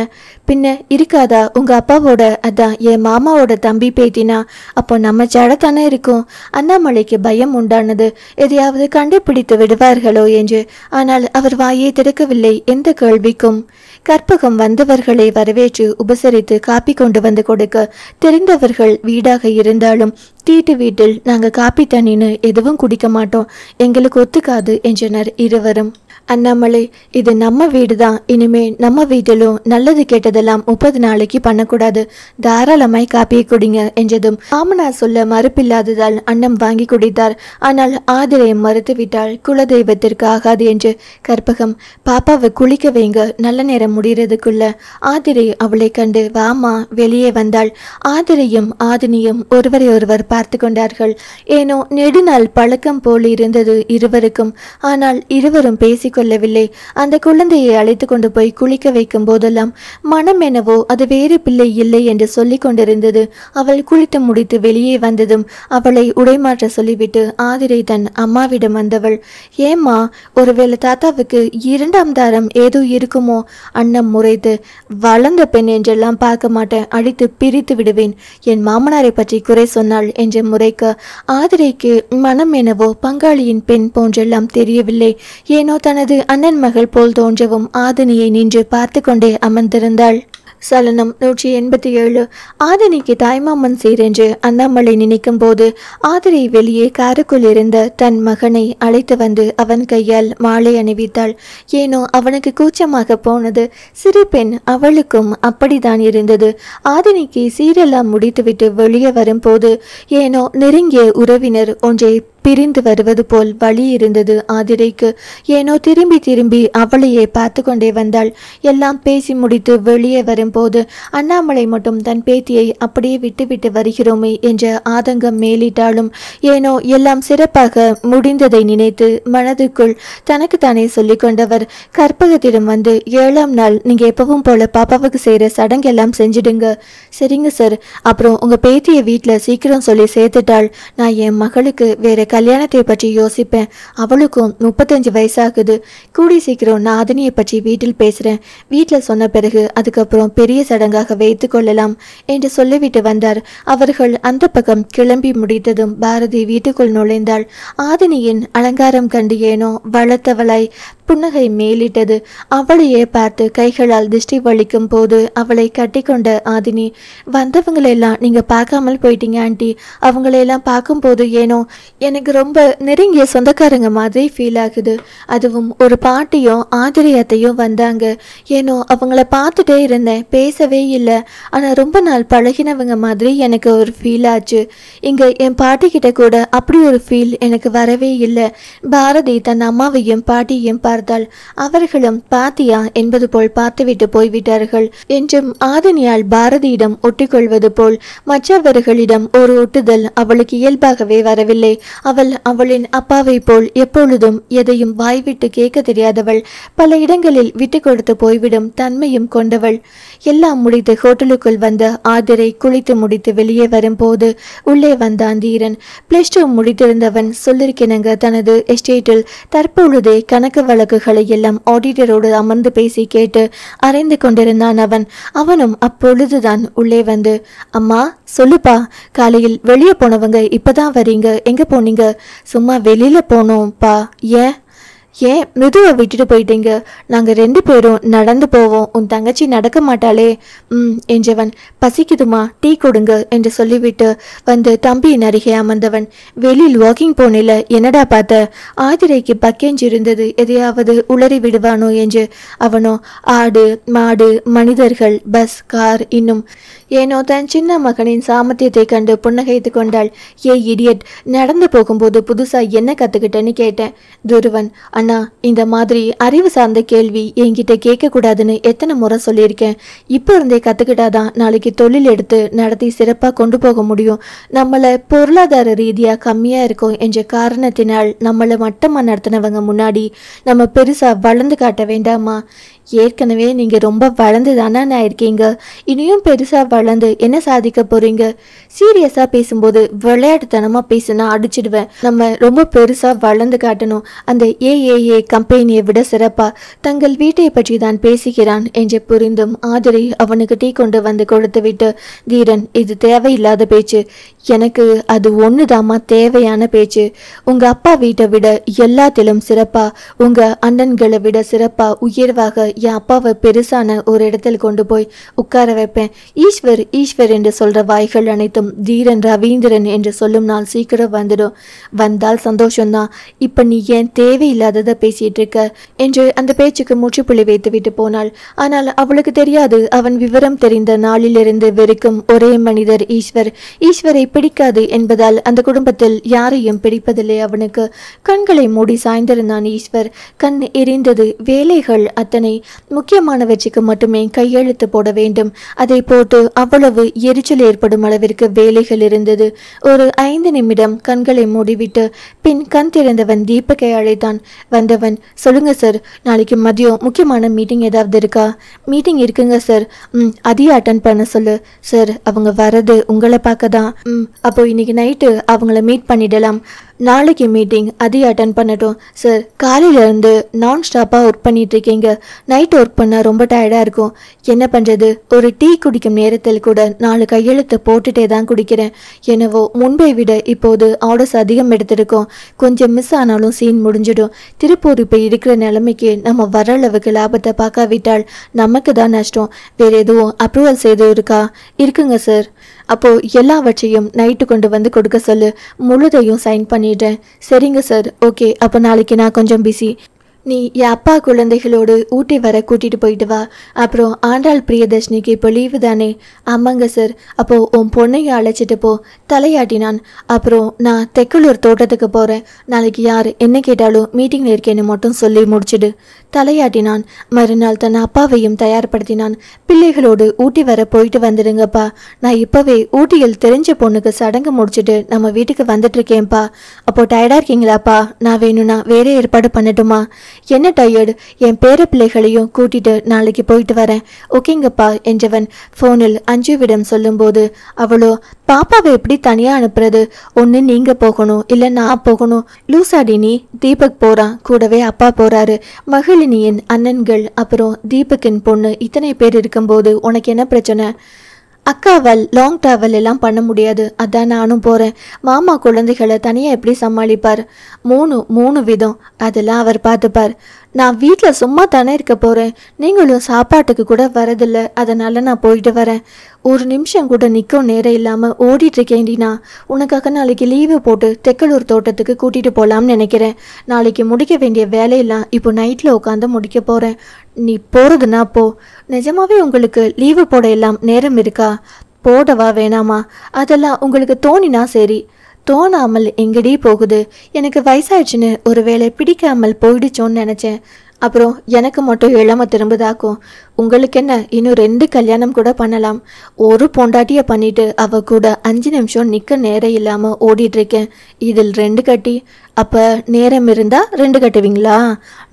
பின்ன இருக்காதா? உங்க அப்பாவோட, அதான் என் மாமாவோட தம்பி பேத்தினா அப்போ நம்ம ஜடத்தானே இருக்கும். அண்ணாமலைக்கு பயம் உண்டானது, எதையாவது கண்டுபிடித்து விடுவார்களோ என்று. ஆனால் அவர் வாயை திறக்கவில்லை எந்த கேள்விக்கும். கற்பகம் வந்தவர்களை வரவேற்று உபசரித்து காப்பி கொண்டு வந்து கொடுக்க தெரிந்தவர்கள் வீடாக இருந்தாலும் தீட்டு வீட்டில் நாங்கள் காப்பி தண்ணின்னு எதுவும் குடிக்க மாட்டோம், எங்களுக்கு ஒத்துக்காது என்றனர் இருவரும். அண்ணாமலை, இது நம்ம வீடு தான். இனிமே நம்ம வீட்டிலும் நல்லது கேட்டதெல்லாம் 30 நாளைக்கு பண்ணக்கூடாது. தாராளமாய் காப்பியை குடிங்க என்றதும் மாமனார் சொல்ல மறுப்பில்லாததால் அண்ணம் வாங்கி குடித்தார். ஆனால் ஆதிரை மறுத்துவிட்டாள். குலதெய்வத்திற்கு ஆகாது என்று. கற்பகம், பாப்பாவை குளிக்க வைங்க, நல்ல நேரம் முடிகிறதுக்குள்ள. ஆதிரை அவளை கண்டு வாமா வெளியே வந்தாள். ஆதிரையும் ஆதினியும் ஒருவரை ஒருவர் பார்த்து கொண்டார்கள். ஏனோ நெடுநாள் பழக்கம் போல் இருந்தது இருவருக்கும். ஆனால் இருவரும் பேசிக்கொள்ளவில்லை. அந்த குழந்தையை அழைத்து கொண்டு போய் குளிக்க வைக்கும் போதெல்லாம் மனம் என்னவோ அது வேறு பிள்ளை இல்லை என்று சொல்லிக் கொண்டிருந்தது. அவள் குளித்து முடித்து வெளியே வந்ததும் அவளை உடைமாற்ற சொல்லிவிட்டு ஆதிரை தன் அம்மாவிடம் வந்தவள். ஏம்மா, ஒருவேளை தாத்தாவுக்கு 2ஆம் தாரம் ஏதோ இருக்குமோ? அண்ணம் முறைத்து, வளர்ந்த பெண் என்றெல்லாம் பார்க்க மாட்டேன், அடித்து பிரித்து விடுவேன். என் மாமனாரை பற்றி குறை சொன்னாள் என்று முறைக்க ஆதிரைக்கு மனம் என்னவோ பங்காளியின் பெண் போன்றெல்லாம் தெரியவில்லை. ஏனோ தனது அண்ணன் மகள் போல் தோன்றவும் ஆதினியை நின்று பார்த்து கொண்டே அமர்ந்திருந்தாள். சலனம் 187. ஆதினிக்கு தாய்மாமன் சீரென்று அண்ணாமலை நினைக்கும் போது ஆதிரை வெளியே காருக்குள் இருந்த தன் மகனை அழைத்து வந்து அவன் கையால் மாலை அணிவித்தாள். ஏனோ அவனுக்கு கூச்சமாக போனது. சிறு பெண், அவளுக்கும் அப்படித்தான் இருந்தது. ஆதினிக்கு சீரெல்லாம் முடித்துவிட்டு வெளியே வரும்போது ஏனோ நெருங்கிய உறவினர் ஒன்றை பிரிந்து வருவது போல் வழி இருந்தது ஆதிரைக்கு. ஏனோ திரும்பி திரும்பி அவளையே பார்த்து கொண்டே வந்தாள். எல்லாம் பேசி முடித்து வெளியே வரும்போது அண்ணாமலை மட்டும் தன் பேத்தியை அப்படியே விட்டுவிட்டு வருகிறோமே என்ற ஆதங்கம் மேலிட்டாலும் ஏனோ எல்லாம் சிறப்பாக முடிந்ததை நினைத்து மனதுக்குள் தனக்குத்தானே சொல்லிக் கொண்டவர் கற்பகத்திடம் வந்து, 7ஆம் நாள் நீங்க எப்பவும் போல பாப்பாவுக்கு செய்யற சடங்கெல்லாம் செஞ்சிடுங்க. சரிங்க சார். அப்புறம் உங்க பேத்தியை வீட்டில் சீக்கிரம் சொல்லி சேர்த்துட்டாள். நான் என் மகளுக்கு வேற கல்யாணத்தை பற்றி யோசிப்பேன். அவளுக்கும் 35 வயசாகுது. கூடி சீக்கிரம் நான் ஆதினியை பற்றி வீட்டில் பேசுறேன். வீட்டில் சொன்ன பிறகு அதுக்கப்புறம் பெரிய சடங்காக வைத்து கொள்ளலாம் என்று சொல்லிவிட்டு வந்தார். அவர்கள் அந்த பக்கம் கிளம்பி முடித்ததும் பாரதி வீட்டுக்குள் நுழைந்தாள். ஆதினியின் அலங்காரம் கண்டு ஏனோ வளர்த்தவளாய் புன்னகை மேலிட்டது. அவளையே பார்த்து கைகளால் திருஷ்டி வலிக்கும் போது அவளை கட்டி கொண்ட ஆதினி, வந்தவங்களெல்லாம் நீங்க பார்க்காமல் போயிட்டீங்க ஆண்டி. அவங்களையெல்லாம் பார்க்கும்போது ஏனோ எனக்கு ரொம்ப நெருங்கிய சொந்தக்காரங்க மாதிரி ஃபீல் ஆகுது. அதுவும் ஒரு பாட்டியும் ஆதிரியத்தையும் வந்தாங்க. ஏனோ அவங்கள பார்த்துட்டே இருந்தேன், பேசவே இல்லை. ஆனால் ரொம்ப நாள் பழகினவங்க மாதிரி எனக்கு ஒரு ஃபீல் ஆச்சு. இங்கே என் பாட்டிக்கிட்ட கூட அப்படி ஒரு ஃபீல் எனக்கு வரவே இல்லை. பாரதி தன் அம்மாவையும் பாட்டியையும் பார்த்தாள். அவர்களும் பாத்தியா என்பது போல் பார்த்துவிட்டு போய்விட்டார்கள். என்றும் ஆதினியால் பாரதியிடம் ஒட்டிக்கொள்வது போல் மற்றவர்களிடம் ஒரு ஒட்டுதல் அவளுக்கு இயல்பாகவே வரவில்லை. அவள் அவளின் அப்பாவை போல் எப்பொழுதும் எதையும் வாய்விட்டு கேட்க தெரியாதவள். பல இடங்களில் விட்டு கொடுத்து போய்விடும் தன்மையும் கொண்டவள். எல்லாம் முடித்து ஹோட்டலுக்குள் வந்த ஆதிரை குளித்து முடித்து வெளியே வரும்போது உள்ளே வந்தான் தீரன். +2 முடித்திருந்தவன் சொல்லிருக்கினங்க தனது எஸ்டேட்டில் தற்பொழுதே கணக்கு வழக்குகளை எல்லாம் ஆடிட்டரோடு அமர்ந்து பேசி கேட்டு அறைந்து கொண்டிருந்தான் அவன். அவனும் அப்பொழுதுதான் உள்ளே வந்து, அம்மா சொல்லுப்பா, காலையில் வெளியே போனவங்க இப்பதான் வரீங்க, எங்க போனீங்க? சும்மா வெளியில போனோம்ப்பா. ஏன்? ஏன் மிருதுவை விட்டுட்டு போயிட்டீங்க? நாங்கள் 2 பேரும் நடந்து போவோம், உன் தங்கச்சி நடக்க மாட்டாளே. என்றவன், பசிக்குதுமா, டீ கொடுங்க என்று சொல்லிவிட்டு வந்து தம்பியின் அருகே அமர்ந்தவன். வெளியில் வாக்கிங் போனில என்னடா பார்த்த? ஆதிரைக்கு பக்கெஞ்சு இருந்தது, எதையாவது உளறி விடுவானோ என்று. அவனோ ஆடு மாடு மனிதர்கள் பஸ் கார் இன்னும் ஏனோ தன் சின்ன மகனின் சாமர்த்தியத்தை கண்டு புன்னகைத்து கொண்டாள். ஏ இடியட், நடந்து போகும்போது புதுசா என்ன கத்துக்கிட்டேன்னு கேட்டேன். துருவன், அண்ணா இந்த மாதிரி அறிவு சார்ந்த கேள்வி என்கிட்ட கேட்கக்கூடாதுன்னு எத்தனை முறை சொல்லியிருக்கேன். இப்போ இருந்தே கத்துக்கிட்டாதான் நாளைக்கு தொழில் எடுத்து நடத்தி சிறப்பாக கொண்டு போக முடியும். நம்மளை பொருளாதார ரீதியா கம்மியா இருக்கும் என்ற காரணத்தினால் நம்மளை மட்டமா நடத்தினவங்க முன்னாடி நம்ம பெருசா வளர்ந்து காட்ட வேண்டாமா? ஏற்கனவே நீங்க ரொம்ப வளர்ந்து தானே இருக்கீங்க, இனியும் பெருசா வளர்ந்து என்ன சாதிக்க போறீங்க? சீரியஸா பேசும்போது விளையாட்டுத்தனமா பேசுனா அடிச்சிடுவேன். நம்ம ரொம்ப பெருசா வளர்ந்து காட்டணும். அந்த ஏஏஏ கம்பெனியை விட சிறப்பா தங்கள் வீட்டை பற்றி தான் பேசுகிறான் என்று புரிந்தும் ஆதிரை அவனுக்கு டீ கொண்டு வந்து கொடுத்து விட்டு, தீரன், இது தேவையில்லாத பேச்சு. எனக்கு அது ஒண்ணுதாமா தேவையான பேச்சு. உங்க அப்பா வீட்டை விட எல்லாத்திலும் சிறப்பா, உங்க அண்ணன்களை விட சிறப்பா உயர்வாக என் அப்பாவை பெருசான ஒரு இடத்தில் கொண்டு போய் உட்கார வைப்பேன். ஈஸ்வர் ஈஸ்வர் என்று சொல்ற வாய்கள் அனைத்தும் தீரன் ரவீந்திரன் என்று சொல்லும் நாள் சீக்கிரம் வந்துடும். வந்தால் சந்தோஷம்தான். இப்ப நீ ஏன் தேவையில்லாததை பேசிட்டு இருக்க என்று அந்த பேச்சுக்கு முற்றுப்புள்ளி வைத்து விட்டு போனாள். ஆனால் அவளுக்கு தெரியாது, அவன் விவரம் தெரிந்த நாளிலிருந்து வெறுக்கும் ஒரே மனிதர் ஈஸ்வர். ஈஸ்வரை பிடிக்காது என்பதால் அந்த குடும்பத்தில் யாரையும் பிடிப்பதில்லை அவனுக்கு. கண்களை மூடி சாய்ந்திருந்தான் ஈஸ்வர். கண் எரிந்தது. வேலைகள் அத்தனை முக்கியமானவற்றுக்கு மட்டுமே கையெழுத்து போட வேண்டும். அதை போட்டு அவ்வளவு எரிச்சல் ஏற்படும் அளவிற்கு வேலைகள் இருந்தது. ஒரு 5 நிமிடம் கண்களை மூடிவிட்டு பின் கண் திறந்தவன் தீபக்கை அழைத்தான். வந்தவன், சொல்லுங்க சார், நாளைக்கு மதியம் முக்கியமான மீட்டிங் ஏதாவது இருக்கா? மீட்டிங் இருக்குங்க சார். அதையும் அட்டன் பண்ண சொல்லு. சார், அவங்க வர்றது உங்களை பார்க்க தான். அப்போ இன்னைக்கு நைட்டு அவங்கள மீட் பண்ணிடலாம். நாளைக்கு மீட்டிங் அதையும் அட்டன் பண்ணட்டும். சார், காலையிலேருந்து நான் ஸ்டாப்பாக ஒர்க் பண்ணிட்டு இருக்கீங்க. நைட் ஒர்க் பண்ணால் ரொம்ப டயர்டாக இருக்கும். என்ன பண்ணுறது? ஒரு டீ குடிக்கும் நேரத்தில் கூட 4 கையெழுத்தை போட்டுட்டே தான் குடிக்கிறேன். என்னவோ முன்பை விட இப்போது ஆர்டர்ஸ் அதிகம் எடுத்திருக்கோம். கொஞ்சம் மிஸ் ஆனாலும் சீன் முடிஞ்சிடும். திருப்பூர் இப்போ இருக்கிற நிலைமைக்கு நம்ம வர அளவுக்கு லாபத்தை பார்க்காவிட்டால் நமக்கு தான் நஷ்டம். வேறு எதுவும் அப்ரூவல்ஸ் எதுவும் இருக்கா? இருக்குங்க சார். அப்போ எல்லாவற்றையும் நைட்டு கொண்டு வந்து கொடுக்க சொல்லு. முழுதையும் சைன் பண்ணிடுறேன். சரிங்க சார், ஓகே. அப்போ நாளைக்கு நான் கொஞ்சம் பிஸி. நீ என் அப்பா குழந்தைகளோடு ஊட்டி வர கூட்டிட்டு போயிட்டு வா. அப்புறம் ஆண்டாள் பிரியதர்ஷினிக்கு இப்போ லீவு தானே? ஆமாங்க சார். அப்போ உன் பொண்ணையும் அழைச்சிட்டு போ. தலையாட்டினான். அப்புறம் நான் தெக்கலூர் தோட்டத்துக்கு போறேன். நாளைக்கு யார் என்ன கேட்டாலும் மீட்டிங்ல இருக்கேன்னு மட்டும் சொல்லி முடிச்சிடு. தலையாட்டினான். மறுநாள் தன் அப்பாவையும் தயார்படுத்தினான். பிள்ளைகளோடு ஊட்டி வர போயிட்டு வந்துடுங்கப்பா. நான் இப்பவே ஊட்டியில் தெரிஞ்ச பொண்ணுக்கு சடங்கு முடிச்சுட்டு நம்ம வீட்டுக்கு வந்துட்டு இருக்கேன்ப்பா. அப்போ டயர்டா இருக்கீங்களாப்பா? நான் வேணும்னா வேற ஏற்பாடு பண்ணட்டுமா? என்ன டயர்டு? என் பேர பிள்ளைகளையும் கூட்டிட்டு நாளைக்கு போயிட்டு வரேன். ஓகேங்கப்பா என்றவன் போனில் அஞ்சுவிடம் சொல்லும்போது அவளோ, பாப்பாவை எப்படி தனியா அனுப்புறது? ஒன்னு நீங்க போகணும், இல்ல நான் போகணும். லூசாடி நீ? தீபக் போறான், கூடவே அப்பா போறாரு, மகிழினியின் அண்ணன்கள், அப்புறம் தீபக்கின் பொண்ணு, இத்தனை பேர் இருக்கும்போது உனக்கு என்ன பிரச்சனை? அக்காவால் லாங் டிராவல் எல்லாம் பண்ண முடியாது. அதான் நானும் போறேன். மாமா குழந்தைகளை தனியா எப்படி சமாளிப்பார்? மூணு விதம். அதெல்லாம் அவர் பார்த்துப்பார். நான் வீட்டில் சும்மா தானே இருக்க போறேன். நீங்களும் சாப்பாட்டுக்கு கூட வரதில்ல. அதனால நான் போயிட்டு வரேன். ஒரு நிமிஷம் கூட நிற்கும் நேரம் இல்லாமல் ஓடிட்டு இருக்கேன்டினா. உனக்காக நாளைக்கு லீவு போட்டு தெக்கலூர் தோட்டத்துக்கு கூட்டிட்டு போகலாம்னு நினைக்கிறேன். நாளைக்கு முடிக்க வேண்டிய வேலையெல்லாம் இப்போ நைட்டில் உட்காந்து முடிக்க போறேன். நீ போறதுன்னா போ. நிஜமாவே உங்களுக்கு லீவு போட எல்லாம் நேரம் இருக்கா? போடவா வேணாமா? அதெல்லாம் உங்களுக்கு தோணினா சரி. தோணாமல் எங்கடி போகுது? எனக்கு வயசாயிடுச்சுன்னு ஒரு வேளை பிடிக்காமல் போயிடுச்சோன்னு நினச்சேன். அப்புறம் எனக்கு மட்டும் இளம திரும்புதாக்கும். உங்களுக்கு என்ன, இன்னும் 2 கல்யாணம் கூட பண்ணலாம். ஒரு பொண்டாட்டியை பண்ணிட்டு அவ கூட 5 நிமிஷம் நிற்க நேரம் இல்லாமல் ஓடிட்டு இருக்கேன். இதில் 2 கட்டி. அப்போ நேரம் இருந்தால் 2 கட்டுவீங்களா?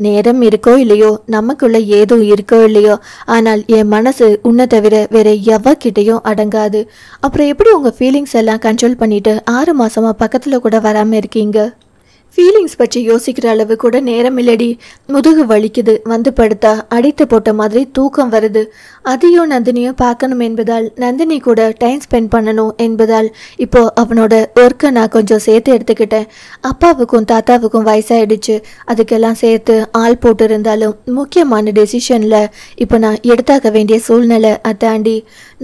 நேரம் இருக்கோ இல்லையோ, நமக்குள்ள ஏதோ இருக்கோ இல்லையோ, ஆனால் என் மனசு உன்னை தவிர வேற எவகிட்டையும் அடங்காது. அப்புறம் எப்படி உங்கள் ஃபீலிங்ஸ் எல்லாம் கண்ட்ரோல் பண்ணிட்டு 6 மாசமா பக்கத்தில் கூட வராமல் இருக்கீங்க? ஃபீலிங்ஸ் பற்றி யோசிக்கிற அளவு கூட நேரம் இல்லடி. முதுகு வலிக்குது, வந்து படுத்தா அடித்து போட்ட மாதிரி தூக்கம் வருது. அதையும் நந்தினியும் பார்க்கணும் என்பதால், நந்தினி கூட டைம் ஸ்பெண்ட் பண்ணணும் என்பதால் இப்போ அவனோட ஒர்க்கை நான் கொஞ்சம் சேர்த்து எடுத்துக்கிட்டேன். அப்பாவுக்கும் தாத்தாவுக்கும் வயசாயிடுச்சு, அதுக்கெல்லாம் சேர்த்து ஆள் போட்டு இருந்தாலும் முக்கியமான டெசிஷனில் இப்போ நான் எடுத்தாக்க வேண்டிய சூழ்நிலை. அதாண்டி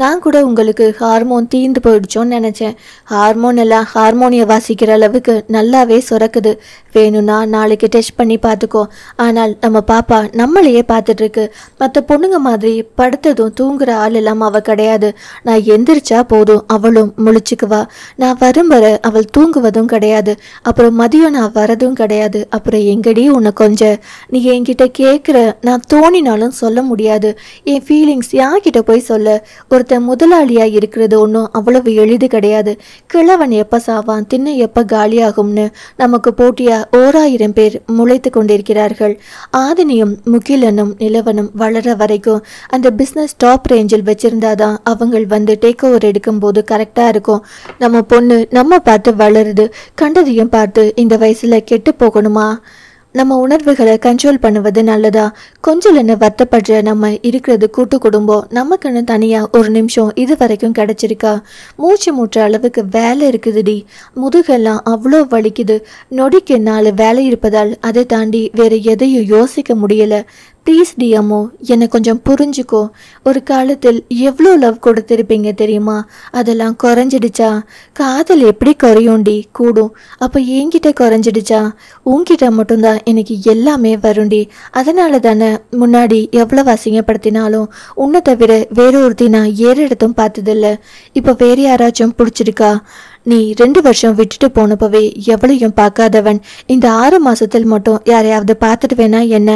நான் கூட உங்களுக்கு ஹார்மோன் தீர்ந்து போயிடுச்சோன்னு நினச்சேன். ஹார்மோன் எல்லாம் ஹார்மோனியை வாசிக்கிற அளவுக்கு நல்லாவே சுரக்குது. வேணும்னா நாளைக்கு டெஸ்ட் பண்ணி பார்த்துக்கோ. ஆனால் நம்ம பாப்பா நம்மளையே பார்த்துட்டு இருக்கு. மற்ற பொண்ணுங்க மாதிரி படுத்ததும் தூங்குற ஆள் எல்லாம் அவள் கிடையாது. நான் எந்திரிச்சா போதும் அவளும் முழிச்சுக்குவா. நான் வரும் வர அவள் தூங்குவதும் கிடையாது. அப்புறம் மதியம் நான் வரதும் கிடையாது. அப்புறம் எங்கடி உன்னை கொஞ்சம் நீ என்கிட்ட கேட்குற, நான் தோணினாலும் சொல்ல முடியாது. என் ஃபீலிங்ஸ் யார்கிட்ட போய் சொல்ல? ஒருத்தன் முதலாளியா இருக்கிறது ஒன்றும் அவ்வளவு எளிது கிடையாது. கிழவன் எப்ப சாவான், திண்ணை எப்ப காலியாகும்னு நமக்கு போட்டியா 1000 பேர் முளைத்து கொண்டிருக்கிறார்கள். ஆதினியும் முகிலனும் நிலவனும் வளர வரைக்கும் அந்த பிஸ்னஸ் டாப் ரேஞ்சில் வச்சிருந்தாதான் அவங்க வந்து டேக் ஓவர் எடுக்கும் போது கரெக்டா இருக்கும். நம்ம பொண்ணு நம்ம பார்த்து வளருது, கண்டதையும் பார்த்து இந்த வயசுல கெட்டு போகணுமா? நம்ம உணர்வுகளை கண்ட்ரோல் பண்ணுவது நல்லதா? கொஞ்சம் என்ன வருத்தப்படுற நம்ம இருக்கிறது கூட்டு குடும்பம். நமக்குன்னு தனியாக ஒரு நிமிஷம் இது வரைக்கும் கிடச்சிருக்கா? மூச்சு மூட்டுற அளவுக்கு வேலை இருக்குதுடி. முதுகெல்லாம் அவ்வளோ வலிக்குது. நொடிக்கு 4 வேலை இருப்பதால் அதை தாண்டி வேறு எதையும் யோசிக்க முடியலை. ப்ளீஸ் டி அம்மோ, என்னை கொஞ்சம் புரிஞ்சுக்கோ. ஒரு காலத்தில் எவ்வளோ லவ் கொடுத்துருப்பீங்க தெரியுமா? அதெல்லாம் குறைஞ்சிடுச்சா? காதல் எப்படி குறையும்டி? கூடும். அப்போ என்கிட்ட குறைஞ்சிடுச்சா? உன்கிட்ட மட்டும்தான் எனக்கு எல்லாமே வரும்டி. அதனால தானே முன்னாடி எவ்வளோ அசிங்கப்படுத்தினாலும் உன்னை தவிர வேறொருத்தி நான் ஏறெடுத்தும் பார்த்ததில்ல. இப்போ வேறு யாராச்சும் பிடிச்சிருக்கா? நீ 2 வருஷம் விட்டுட்டு போனப்பவே எவளையும் பார்க்காதவன் இந்த 6 மாசத்தில் மட்டும் யாரையாவது பார்த்துட்டு வேணா என்ன?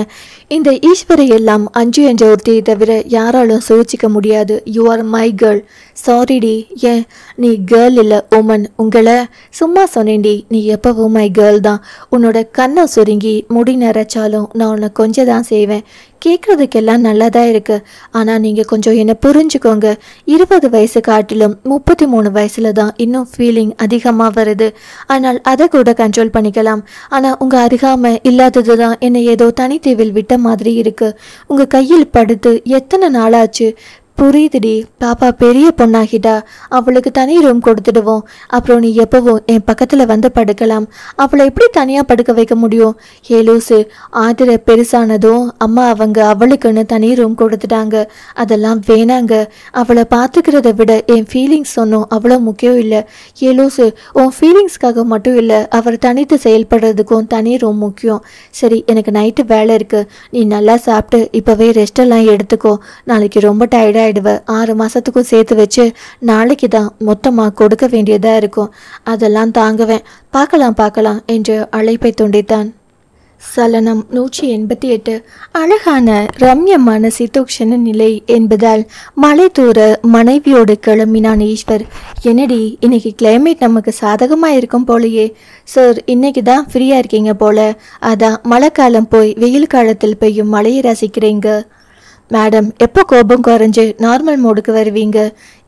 இந்த ஈஸ்வரை எல்லாம் அஞ்சு என்ற ஒருத்தியை தவிர யாராலும் சோச்சிக்க முடியாது. You are my girl. சாரிடி. ஏன் நீ கேர்ள் இல்லை உமன். உங்களை சும்மா சொன்னேன்டி. நீ எப்பவும் மை கேர்ள் தான். உன்னோட கண்ணை சுருங்கி முடி நரைச்சாலும் நான் உன்னை கொஞ்சம் தான் செய்வேன். கேட்குறதுக்கெல்லாம் நல்லா தான் இருக்கு. ஆனால் நீங்கள் கொஞ்சம் என்னை புரிஞ்சுக்கோங்க. 20 வயசு காட்டிலும் 33 வயசுல தான் இன்னும் ஃபீலிங் அதிகமாக வருது. ஆனால் அதை கூட கண்ட்ரோல் பண்ணிக்கலாம். ஆனால் உங்கள் அருகாமை இல்லாதது தான் என்னை ஏதோ தனித்தீவில் விட்ட மாதிரி இருக்கு. உங்கள் கையில் படுத்து எத்தனை நாளாச்சு? புரியுதுடி. பாப்பா பெரிய பொண்ணாகிட்டா, அவளுக்கு தனி ரூம் கொடுத்துடுவோம். அப்புறம் நீ எப்பவும் என் பக்கத்தில் வந்து படுக்கலாம். அவளை எப்படி தனியாக படுக்க வைக்க முடியும்? ஏலூசு, ஆதிரை பெருசானதும் அம்மா அவங்க அவளுக்குன்னு தனி ரூம் கொடுத்துட்டாங்க. அதெல்லாம் வேணாங்க. அவளை பார்த்துக்கிறத விட என் ஃபீலிங்ஸ் சொன்னோம் அவ்வளோ முக்கியம் இல்லை. ஏலூசு, உன் ஃபீலிங்ஸ்க்காக மட்டும் இல்லை, அவர் தனித்து செயல்படுறதுக்கும் தனி ரூம் முக்கியம். சரி, எனக்கு நைட்டு வேலை இருக்கு. நீ நல்லா சாப்பிட்டு இப்போவே ரெஸ்டெல்லாம் எடுத்துக்கோ. நாளைக்கு ரொம்ப டயர்டாக 6 மாசத்துக்கும் சேர்த்து வச்சு நாளைக்கு தான் மொத்தமாக கொடுக்க வேண்டியதா இருக்கும். அதெல்லாம் தாங்குவேன். பார்க்கலாம் என்று அழைப்பை துண்டித்தான். சலனம் 188. அழகான ரம்யமான சித்தோக்ஷண நிலை என்பதால் மலை தூர மனைவியோடு கிளம்பினான் ஈஸ்வர். என்னடி, இன்னைக்கு கிளைமேட் நமக்கு சாதகமாக இருக்கும் போலையே. சார், இன்னைக்கு தான் ஃப்ரீயாக இருக்கீங்க போல, அதான் மழை காலம் போய் வெயில் காலத்தில் பெய்யும் மழையை ரசிக்கிறீங்க. மேடம், எப்போ கோபம் குறைஞ்சு நார்மல் மோடுக்கு வருவீங்க?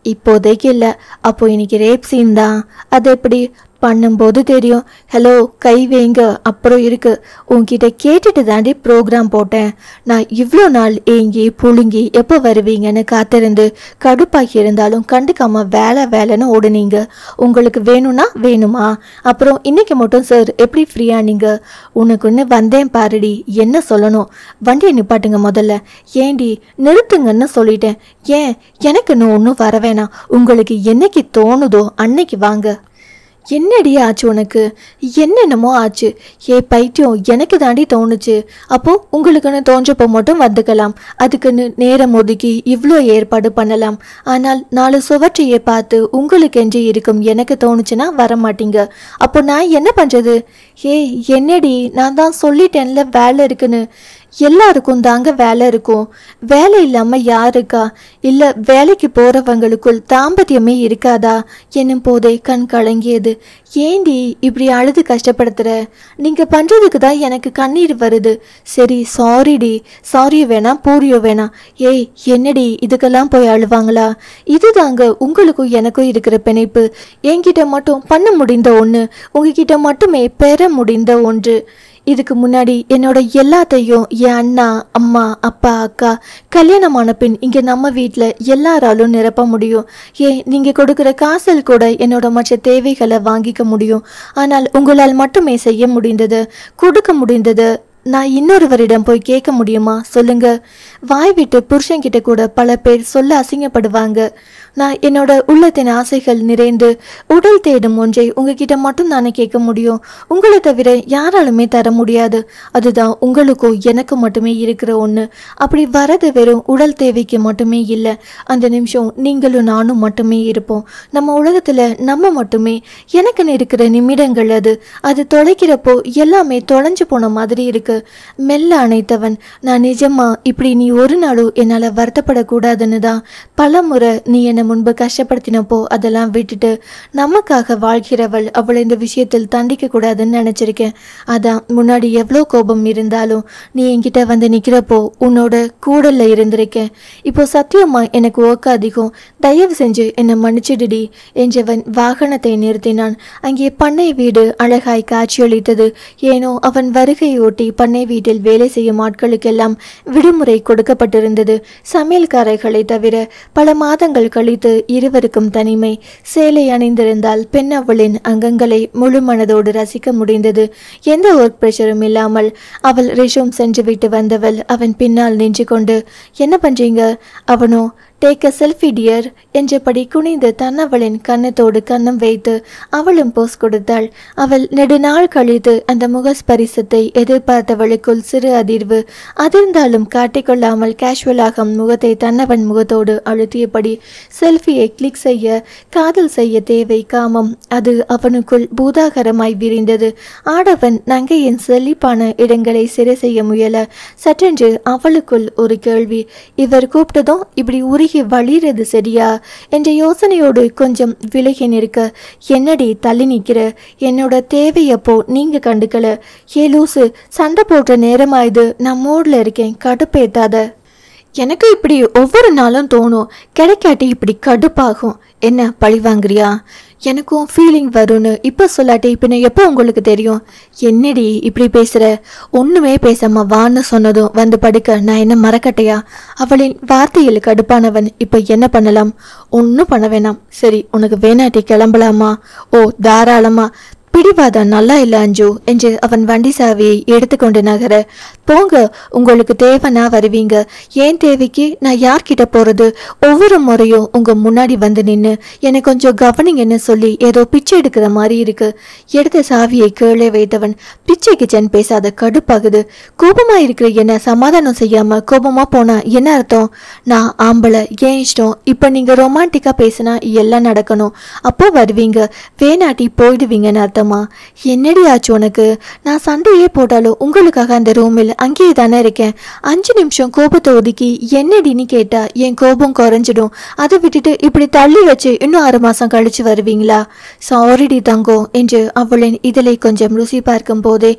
இப்போதைக்கு இல்லை. அப்போ இன்னைக்கு ரேப் சீன் தான். அது எப்படி பண்ணும்போது தெரியும். ஹலோ, கை வைங்க. அப்புறம் இருக்கு, உன்கிட்ட கேட்டுட்டு தாண்டி ப்ரோக்ராம் போட்டேன். நான் இவ்வளோ நாள் ஏங்கி புழுங்கி எப்போ வருவீங்கன்னு காத்திருந்து கடுப்பாக்கி இருந்தாலும் கண்டுக்காம வேலைன்னு ஓடுனீங்க. உங்களுக்கு வேணும்னா வேணுமா? அப்புறம் இன்னைக்கு மட்டும் சார் எப்படி ஃப்ரீயா? நீங்க உனக்குன்னு வந்தேன் பாருடி. என்ன சொல்லணும்? வண்டியை நிப்பாட்டுங்க முதல்ல. ஏண்டி நிறுத்துங்கன்னு சொல்லிட்டேன். ஏன்? எனக்கு இன்னும் ஒன்றும் வர வேணாம். உங்களுக்கு என்னைக்கு தோணுதோ அன்னைக்கு வாங்க. என்னடி ஆச்சு உனக்கு? என்னென்னமோ ஆச்சு. பைத்தியம், எனக்கு தாண்டி தோணுச்சு. அப்போ உங்களுக்குன்னு தோன்றப்போ மட்டும் வந்துக்கலாம். அதுக்குன்னு நேரம் ஒதுக்கி இவ்வளோ ஏற்பாடு பண்ணலாம். ஆனால் 4 சுவற்றையே பார்த்து உங்களுக்கென்று இருக்கும் எனக்கு தோணுச்சுன்னா வரமாட்டீங்க. அப்போ நான் என்ன பண்ணுறது? என்னடி, நான் தான் சொல்லிட்டேன்ல வேலை இருக்குன்னு. எல்லாருக்கும் தாங்க வேலை இருக்கும். வேலை இல்லாம யாருக்கா? இல்ல வேலைக்கு போறவங்களுக்குள் தாம்பத்தியமே இருக்காதா என்னும் போதே கண் கலங்கியது. ஏண்டி இப்படி அழுது கஷ்டப்படுத்துற? நீங்க பண்றதுக்கு தான் எனக்கு கண்ணீர் வருது. சரி சாரிடி. சாரியோ வேணாம் பூரியோ வேணாம். ஏய் என்னடி இதுக்கெல்லாம் போய் அழுவாங்களா? இதுதாங்க உங்களுக்கும் எனக்கும் இருக்கிற பிணைப்பு. என்கிட்ட மட்டும் பண்ண முடிந்த ஒன்று, உங்ககிட்ட மட்டுமே பெற முடிந்த ஒன்று. இதுக்கு முன்னாடி என்னோட எல்லாத்தையும் என் அண்ணா அம்மா அப்பா அக்கா கல்யாணமான பின் இங்கே நம்ம வீட்டில் எல்லாராலும் நிரப்ப முடியும். ஏன் நீங்கள் கொடுக்குற காசில் கூட என்னோட மற்ற தேவைகளை வாங்கிக்க முடியும். ஆனால் உங்களால் மட்டுமே செய்ய முடிந்தது, கொடுக்க முடிந்தது நான் இன்னொருவரிடம் போய் கேட்க முடியுமா சொல்லுங்க? வாய் விட்டு புருஷன்கிட்ட கூட பல பேர் சொல்ல அசிங்கப்படுவாங்க. நான் என்னோட உள்ளத்தின் ஆசைகள் நிறைந்து உடல் தேடும் ஒன்றை உங்ககிட்ட மட்டும் தானே கேட்க முடியும். உங்களை தவிர யாராலுமே தர முடியாது. அதுதான் உங்களுக்கும் எனக்கு மட்டுமே இருக்கிற ஒன்று. அப்படி வரது வெறும் உடல் தேவைக்கு மட்டுமே இல்லை. அந்த நிமிஷம் நீங்களும் நானும் மட்டுமே இருப்போம். நம்ம உலகத்தில் நம்ம மட்டுமே. எனக்குன்னு இருக்கிற நிமிடங்கள் அது தொலைக்கிறப்போ எல்லாமே தொலைஞ்சு போன மாதிரி இருக்கு. மெல்ல அணைத்தவன், நான் நிஜமா இப்படி நீ ஒரு நாளும் என்னால் வருத்தப்படக்கூடாதுன்னு தான் பல முறை நீ என்னை முன்பு கஷ்டப்படுத்தினப்போ அதெல்லாம் விட்டுட்டு நமக்காக வாழ்கிறவள் அவளை இந்த விஷயத்தில் தண்டிக்க கூடாதுன்னு நினச்சிருக்கேன். அதான் முன்னாடி எவ்வளோ கோபம் இருந்தாலும் நீ என்கிட்ட வந்து நிற்கிறப்போ உன்னோட கூடல்ல இருந்திருக்கேன். இப்போ சத்தியமா எனக்கு ஓக்க அதிகம். தயவு செஞ்சு என்னை மன்னிச்சிடுடி என்றவன் வாகனத்தை நிறுத்தினான். அங்கே பண்ணை வீடு அழகாய் காட்சியளித்தது. ஏனோ அவன் வருகையொட்டி பண்ணை வீட்டில் வேலை செய்யும் ஆட்களுக்கெல்லாம் விடுமுறை கொடுக்கப்பட்டிருந்தது. சமையல்காரர்களை தவிர பல மாதங்கள் கழித்து இருவருக்கும் தனிமை. சேலை அணிந்திருந்தால் பெண் அவளின் அங்கங்களை முழு மனதோடு ரசிக்க முடிந்தது. எந்த ஒர்க் பிரஷரும் இல்லாமல். அவள் ரெஷூம் சென்று விட்டு வந்தவள் அவன் பின்னால் நின்று கொண்டு, என்ன பண்றீங்க? அவனோ, டேக் அ செல்ஃபி டியர் என்றபடி குனிந்து தன்னவளின் கன்னத்தோடு கன்னம் வைத்து அவளும் போஸ் கொடுத்தாள். அவள் நெடுநாள் கழித்து அந்த முகஸ்பரிசத்தை எதிர்பார்த்தவளுக்குள் சிறு அதிர்வு. அதிர்ந்தாலும் காட்டிக்கொள்ளாமல் கேஷுவலாக முகத்தை தன்னவன் முகத்தோடு அழுத்தியபடி செல்ஃபியை கிளிக் செய்ய, காதல் செய்ய தேவை காமம். அது அவனுக்குள் பூதாகரமாய் விரிந்தது. ஆடவன் நங்கையின் செழிப்பான இடங்களை சிறை செய்ய முயல. சற்றென்று அவளுக்குள் ஒரு கேள்வி, இவர் கூப்பிட்டதும் இப்படி உருகி வழிறது சரியா என்ற யோசனையோடு கொஞ்சம் விலகி நிற்க, என்னடி தள்ளி நிற்கிற? என்னோட தேவையப்போ நீங்க கண்டுக்கல. ஏ லூசு, சண்டை போடுற நேரமாயுது, நான் மூட்ல இருக்கேன், கடுப்பேத்தாத. எனக்கு இப்படி ஒவ்வொரு நாளும் தோணும். கிடைக்காட்டி இப்படி கடுப்பாகும். என்ன பழி வாங்குறியா? எனக்கும் ஃபீலிங் வரும்னு இப்போ சொல்லாட்டி பின்ன எப்போ உங்களுக்கு தெரியும்? என்னடி இப்படி பேசுகிற? ஒன்றுமே பேசாம வான்னு சொன்னதும் வந்து படுக்க நான் என்ன மறக்கட்டையா? அவளின் வார்த்தையில் கடுப்பானவன் இப்போ என்ன பண்ணலாம்? ஒன்றும் பண்ண வேணாம். சரி, உனக்கு வேணாட்டி கிளம்பலாமா? ஓ தாராளமா. பிடிவாதம் நல்லா இல்லை அஞ்சு என்று அவன் வண்டி சாவியை எடுத்துக்கொண்டு நகர, போங்க, உங்களுக்கு தேவைன்னா வருவீங்க. ஏன் தேவைக்கு நான் யார்கிட்ட போறது? ஒவ்வொரு முறையும் உங்க முன்னாடி வந்து நின்று என்னை கொஞ்சம் கவனிங்கன்னு சொல்லி ஏதோ பிச்சை எடுக்கிற மாதிரி இருக்கு. எடுத்த சாவியை கீழே வைத்தவன், பிச்சை கிச்சன் பேசாத, கடுப்பாகுது. கோபமா இருக்கிற என்ன சமாதானம் செய்யாம கோபமா போனா என்ன அர்த்தம்? நான் ஆம்பளை, ஏன் இஷ்டம். இப்ப நீங்க ரொமான்டிக்கா பேசினா எல்லாம் நடக்கணும். அப்போ வருவீங்க, வேணாட்டி போயிடுவீங்கன்னு அர்த்தம். என்னடி ஆச்சு உனக்கு? நான் சண்டையே போட்டாலும் உங்களுக்காக அந்த ரூமில் அங்கேயே தானே இருக்கேன். 5 நிமிஷம் கோபத்தை ஒதுக்கி என்னடின்னு கேட்டா என் கோபம் குறைஞ்சிடும். அதை விட்டுட்டு இப்படி தள்ளி வச்சு இன்னும் 6 மாசம் கழிச்சு வருவீங்களா? சாரிடி தங்கம் என்று அவளின் இதழை கொஞ்சம் ருசி பார்க்கும் போதே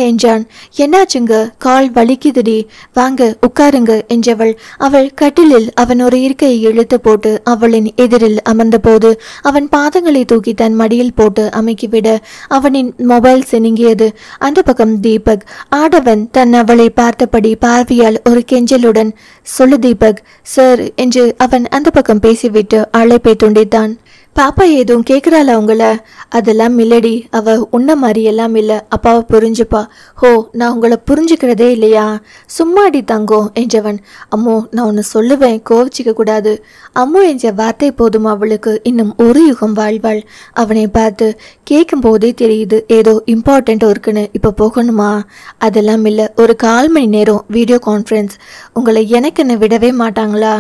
என்றான். என்னாச்சுங்க? கால் வலிக்குதுடி, வாங்க உட்காருங்க என்றவள் அவள் கட்டிலில் அவன் ஒரு இருக்கையை இழுத்து போட்டு அவளின் எதிரில் அமர்ந்த போது அவன் பாதங்களை தூக்கி தன் மடியில் போட்டு அமைக்கிவிட அவனின் மொபைல் சினுங்கியது. அந்த பக்கம் தீபக். ஆடவன் தன் அவளை பார்த்தபடி பார்வையால் ஒரு கெஞ்சலுடன், சொல்லு தீபக் சார் என்று அவன் அந்த பக்கம் பேசிவிட்டு அழைப்பை துண்டித்தான். பாப்பா எதுவும் கேட்குறாளா உங்களை? அதெல்லாம் இல்லடி, அவ உன்ன மாதிரி எல்லாம் இல்லை, அப்பாவை புரிஞ்சுப்பா. ஹோ, நான் உங்களை புரிஞ்சுக்கிறதே இல்லையா? சும்மாடி தங்கம் என்றவன். அம்மோ, நான் ஒன்று சொல்லுவேன், கோவிச்சிக்க கூடாது. அம்மோ என்ற வார்த்தை போதும் அவளுக்கு இன்னும் ஒரு யுகம் வாழ்வாள். அவனை பார்த்து, கேட்கும் போதே தெரியுது ஏதோ இம்பார்ட்டண்ட் இருக்குன்னு. இப்போ போகணுமா? அதெல்லாம் இல்லை, ஒரு 1/4 மணி நேரம் வீடியோ கான்ஃபரன்ஸ். உங்களை எனக்குன்னு விடவே மாட்டாங்களா?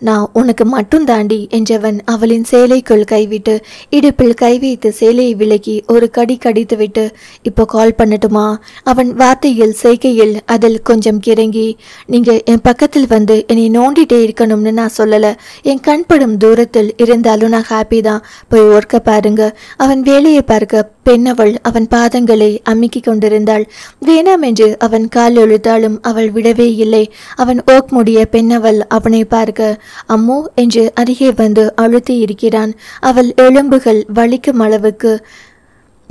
நான் உனக்கு மட்டும் தாண்டி என்றவன் அவளின் சேலைக்குள் கை கைவிட்டு இடுப்பில் கை வைத்து சேலையை விலக்கி ஒரு கடி கடித்துவிட்டு, இப்போ கால் பண்ணட்டுமா? அவன் வார்த்தையில் செய்கையில் அதில் கொஞ்சம் கிறங்கி, நீங்க என் பக்கத்தில் வந்து என்னை நோண்டிட்டே இருக்கணும்னு நான் சொல்லல. என் கண்படும் தூரத்தில் இருந்தாலும் நான் ஹாப்பி தான். போய் ஒர்க்க பாருங்க. அவன் வேலையை பார்க்க பெண்ணவள் அவன் பாதங்களை அமுக்கி கொண்டிருந்தாள். வேணாம் என்று அவன் கால் இழுத்தாலும் அவள் விடவே இல்லை. அவன் ஓக் முடிய பெண்ணவள் அவனை பார்க்க அம்மோ என்று அருகே வந்து அழுத்தி இருக்கிறான். அவள் எலும்புகள் வலிக்கும் அளவுக்கு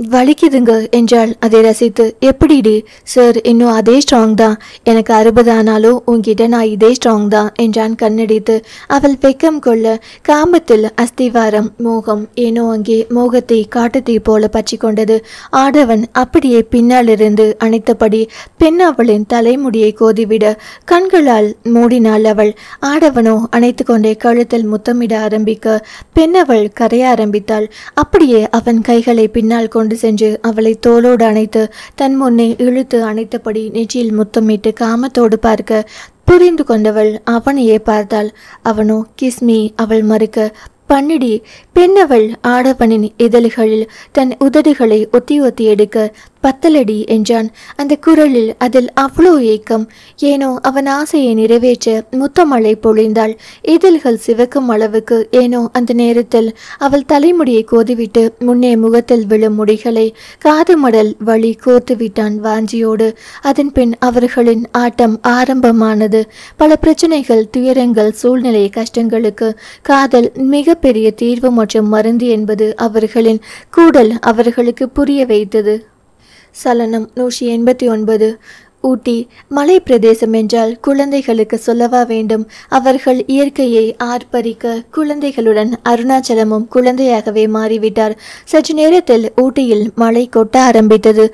வலிக்குதுங்க என்றாள். அதை ரசித்து, எப்படிடி சார், இன்னும் அதே ஸ்ட்ராங் தான். எனக்கு 60 ஆனாலும் உன்கிட்ட நான் இதே ஸ்ட்ராங் தான் என்றான் கண்ணடித்து. அவள் வெக்கம் கொள்ள காமத்தில் அஸ்திவாரம் மோகம் ஏனோ அங்கே மோகத்தை காட்டுத்தீ போல பற்றி கொண்டது. ஆடவன் அப்படியே பின்னாலிருந்து அணைத்தபடி பெண் அவளின் தலைமுடியை கோதிவிட கண்களால் மூடினாள் அவள். ஆடவனோ அணைத்து கொண்டே கழுத்தில் முத்தமிட ஆரம்பிக்க பெண்ணவள் கரைய ஆரம்பித்தாள். அப்படியே அவன் கைகளை பின்னால் கொண்டு சென்று அவளை தோளோடு அணைத்து தன் முன்னே இழுத்து அணைத்தபடி நெற்றியில் முத்தமிட்டு காமத்தோடு பார்க்க புரிந்து கொண்டவள் அவனையே பார்த்தாள். அவனோ கிஸ்மி அவள் மறுக்க, பண்ணிடி. பெண்ணவள் ஆடவனின் இதழ்களில் தன் உதடுகளை ஒத்தி ஒத்தி எடுக்க, பத்தலடி என்றான். அந்த குரலில் அதில் அவ்வளோ ஏக்கம். ஏனோ அவன் ஆசையை நிறைவேற்ற முத்தமழை பொழிந்தாள். இதழ்கள் சிவக்கும் அளவுக்கு. ஏனோ அந்த நேரத்தில் அவள் தலைமுடியை கோதிவிட்டு முன்னே முகத்தில் விழும் முடிகளை காது மடல் வழி கோர்த்து விட்டான் வாஞ்சியோடு. அதன் பின் அவர்களின் ஆட்டம் ஆரம்பமானது. பல பிரச்சனைகள், துயரங்கள், சூழ்நிலை கஷ்டங்களுக்கு காதல் மிகப்பெரிய தீர்வு மற்றும் மருந்து என்பது அவர்களின் கூடல் அவர்களுக்கு புரிய வைத்தது. சலனம் 189. ஊட்டி மலை பிரதேசம் என்றால் குழந்தைகளுக்கு சொல்லவா வேண்டும்? அவர்கள் இயற்கையை ஆர்ப்பரிக்க குழந்தைகளுடன் அருணாச்சலமும் குழந்தையாகவே மாறிவிட்டார். சற்று நேரத்தில் ஊட்டியில் மழை கொட்ட ஆரம்பித்தது.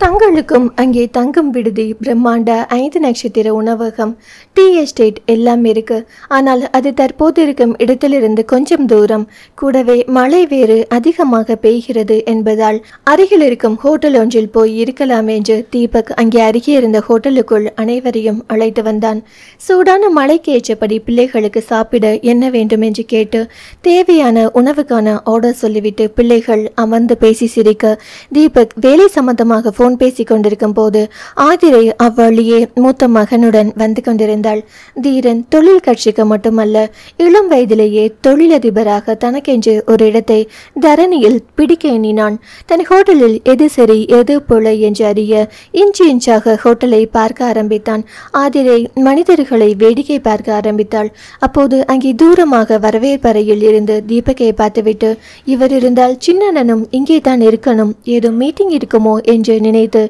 தங்களுக்கும் அங்கே தங்கும் விடுதி, பிரம்மாண்ட 5 நட்சத்திர உணவகம், டீ எஸ்டேட் எல்லாம் இருக்கு. ஆனால் அது தற்போது இருக்கும் இடத்திலிருந்து கொஞ்சம் தூரம். கூடவே மழை வேறு அதிகமாக பெய்கிறது என்பதால் அருகில் இருக்கும் ஹோட்டல் ஒன்றில் போய் இருக்கலாம் என்று தீபக் அங்கே அருகே இருந்த ஹோட்டலுக்குள் அனைவரையும் அழைத்து வந்தான். சூடான மழைக்கு ஏற்றபடி பிள்ளைகளுக்கு சாப்பிட என்ன வேண்டும் என்று கேட்டு தேவையான உணவுக்கான ஆர்டர் சொல்லிவிட்டு பிள்ளைகள் அமர்ந்து பேசி சிரிக்க தீபக் வேலை சம்பந்தமாக போன் பேசிக் கொண்டிருக்கும் போது ஆதிரை அவ்வழியே மூத்த மகனுடன் வந்து கொண்டிருந்தாள். தீரன் தொழில் கட்சிக்கு மட்டுமல்ல, இளம் வயதிலேயே தொழிலதிபராக தனக்கென்று ஒரு இடத்தை தரணியில் பிடிக்க எண்ணினான். தன் ஹோட்டலில் எது சரி எது பிழை என்று அறிய இன்ச்சு இன்ச்சாக ஹோட்டலை பார்க்க ஆரம்பித்தான். ஆதிரை மனிதர்களை வேடிக்கை பார்க்க ஆரம்பித்தாள். அப்போது அங்கே தூரமாக வரவேற்பறையில் இருந்து தீபக்கை பார்த்துவிட்டு, இவர் இருந்தால் சின்னனும் இங்கே தான் இருக்கணும், ஏதோ மீட்டிங் இருக்குமோ என்று நினைத்து,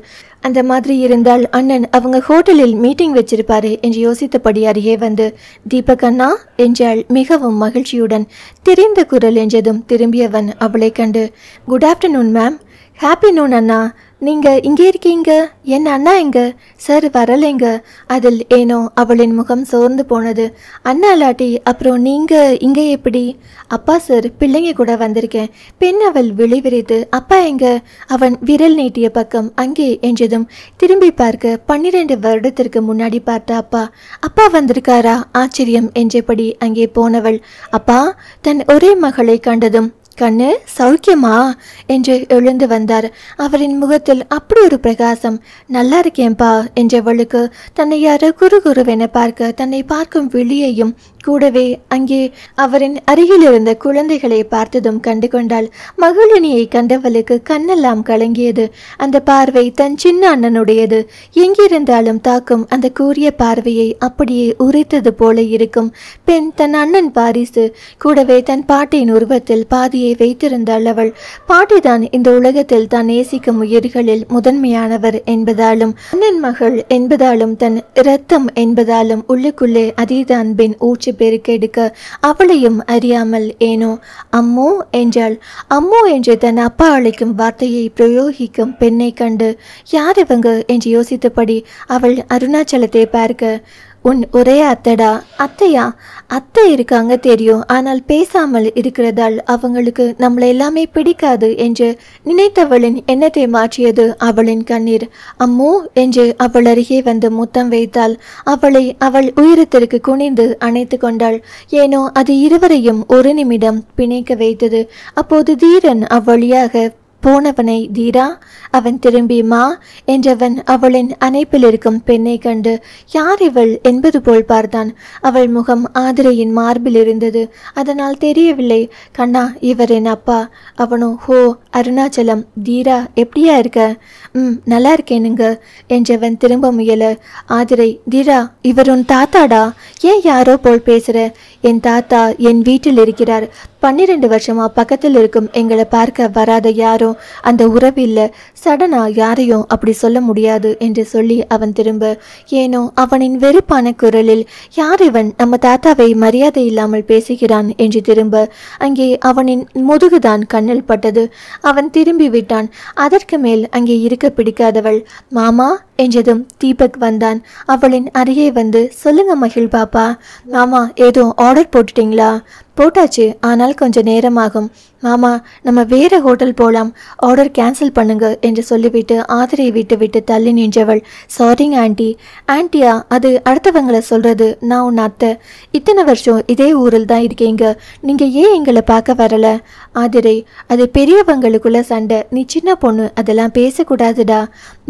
அந்த மாதிரி இருந்தால் அண்ணன் அவங்க ஹோட்டலில் மீட்டிங் வச்சிருப்பாரு என்று யோசித்தபடி அருகே வந்து, தீபக் அண்ணா என்றாள் மிகவும் மகிழ்ச்சியுடன். தெரிந்த குரல் என்றதும் திரும்பியவன் அவளை கண்டு, good afternoon ma'am. Happy noon அண்ணா, நீங்க இங்கே இருக்கீங்க, என் அண்ணா எங்க? சார் வரலைங்க. அதில் ஏனோ அவளின் முகம் சோர்ந்து போனது. அண்ணா லாட்டி அப்புறம் நீங்க இங்கே எப்படி? அப்பா சார், பிள்ளைங்க கூட வந்திருக்கேன். பெண் அவள் விழிவிரித்து, அப்பா எங்க? அவன் விரல் நீட்டிய பக்கம் அங்கே என்றதும் திரும்பி பார்க்க 12 வருடத்திற்கு முன்னாடி பார்த்த அப்பா. அப்பா வந்திருக்காரா? ஆச்சரியம் என்றபடி அங்கே போனவள், அப்பா தன் ஒரே மகளை கண்டதும், கண்ணு சௌக்கியமா என்று எழுந்து வந்தார். அவரின் முகத்தில் அப்படி ஒரு பிரகாசம். நல்லா இருக்கேன்பா என்றவளுக்கு தன்னை யாரோ குறுகுறுவென பார்க்க தன்னை பார்க்கும் விழியையும் கூடவே அங்கே அவரின் அருகில் இருந்த குழந்தைகளை பார்த்ததும் கண்டு கொண்டாள். மகளினியை கண்டவளுக்கு கண்ணெல்லாம் கலங்கியது. அந்த பார்வை தன் சின்ன அண்ணனுடையது. எங்கிருந்தாலும் தாக்கும் அந்த கூரிய பார்வையை அப்படியே உரைத்தது போல இருக்கும். பெண் தன் அண்ணன் பாரிசு, கூடவே தன் பாட்டியின் உருவத்தில் பாதியை வைத்திருந்தாள் அவள். பாட்டிதான் இந்த உலகத்தில் தான் நேசிக்கும் உயிர்களில் முதன்மையானவர் என்பதாலும் அண்ணன் மகள் என்பதாலும் தன் இரத்தம் என்பதாலும் உள்ளுக்குள்ளே அதீத அன்பின் ஊற்று பெருக்கெடுக்க அவளையும் அறியாமல் ஏனோ அம்மோ என்றாள். அம்மோ என்று தன் அப்பா அழைக்கும் வார்த்தையை பிரயோகிக்கும் பெண்ணை கண்டு யார் இவங்க என்று யோசித்தபடி அவள் அருணாச்சலத்தை பார்க்க, உன் ஒரே அத்தைடா. அத்தையா? அத்தை இருக்காங்க தெரியும், ஆனால் பேசாமல் இருக்கிறதால் அவங்களுக்கு நம்மளை எல்லாமே பிடிக்காது என்று நினைத்தவளின் எண்ணத்தை மாற்றியது அவளின் கண்ணீர். அம்மோ என்று அவள் அருகே வந்து முத்தம் வைத்தாள். அவளை அவள் உயிரத்திற்கு குனிந்து அணைத்து கொண்டாள். ஏனோ அது இருவரையும் ஒரு நிமிடம் பிணைக்க வைத்தது. அப்போது தீரன் அவ்வழியாக போனவனை, தீரா, அவன் திரும்பி மா என்றவன் அவளின் அணைப்பில் இருக்கும் பெண்ணை கண்டு யார் இவள் என்பது போல் பார்த்தான். அவள் முகம் ஆதிரையின் மார்பில் இருந்தது. அதனால் தெரியவில்லை. கண்ணா, இவர் என் அப்பா. அவனோ, ஹோ அருணாச்சலம், தீரா எப்படியா இருக்க? நல்லா இருக்கேனுங்க என்றவன் திரும்ப முயல. ஆதிரை, தீரா, இவர் உன் தாத்தாடா? ஏன் யாரோ போல் பேசுற? என் தாத்தா என் வீட்டில் இருக்கிறார். 12 வருஷமா பக்கத்தில் இருக்கும் எங்களை பார்க்க வராத யாரும் அந்த உறவு இல்லை. சடனா யாரையும் அப்படி சொல்ல முடியாது என்று சொல்லி அவன் திரும்ப, ஏனோ அவனின் வெறுப்பான குரலில் யார் இவன் நம்ம தாத்தாவை மரியாதை இல்லாமல் பேசுகிறான் என்று திரும்ப அங்கே அவனின் முதுகுதான் கண்ணில் பட்டது. அவன் திரும்பி விட்டான். அதற்கு மேல் அங்கே இருக்க பிடிக்காதவள் மாமா என்றதும் தீபக் வந்தான். அவளின் அருகே வந்து, சொல்லுங்க மகிழ் பாப்பா. மாமா, ஏதோ ஆர்டர் போட்டுட்டீங்களா? போட்டாச்சு, ஆனால் கொஞ்சம் நேரமாகும். மாமா, நம்ம வேற ஹோட்டல் போகலாம், ஆர்டர் கேன்சல் பண்ணுங்க என்று சொல்லிவிட்டு ஆதிரை விட்டு தள்ளி நின்றவள், சாரிங்க ஆண்டி. ஆண்டியா? அது அடுத்தவங்களை சொல்றது. நான் உன் அத்தை. இத்தனை வருஷம் இதே ஊரில் தான் இருக்கீங்க, நீங்க ஏன் எங்களை பார்க்க வரல? ஆதிரை, அது பெரியவங்களுக்குள்ள சண்டை, நீ சின்ன பொண்ணு, அதெல்லாம் பேசக்கூடாதுடா.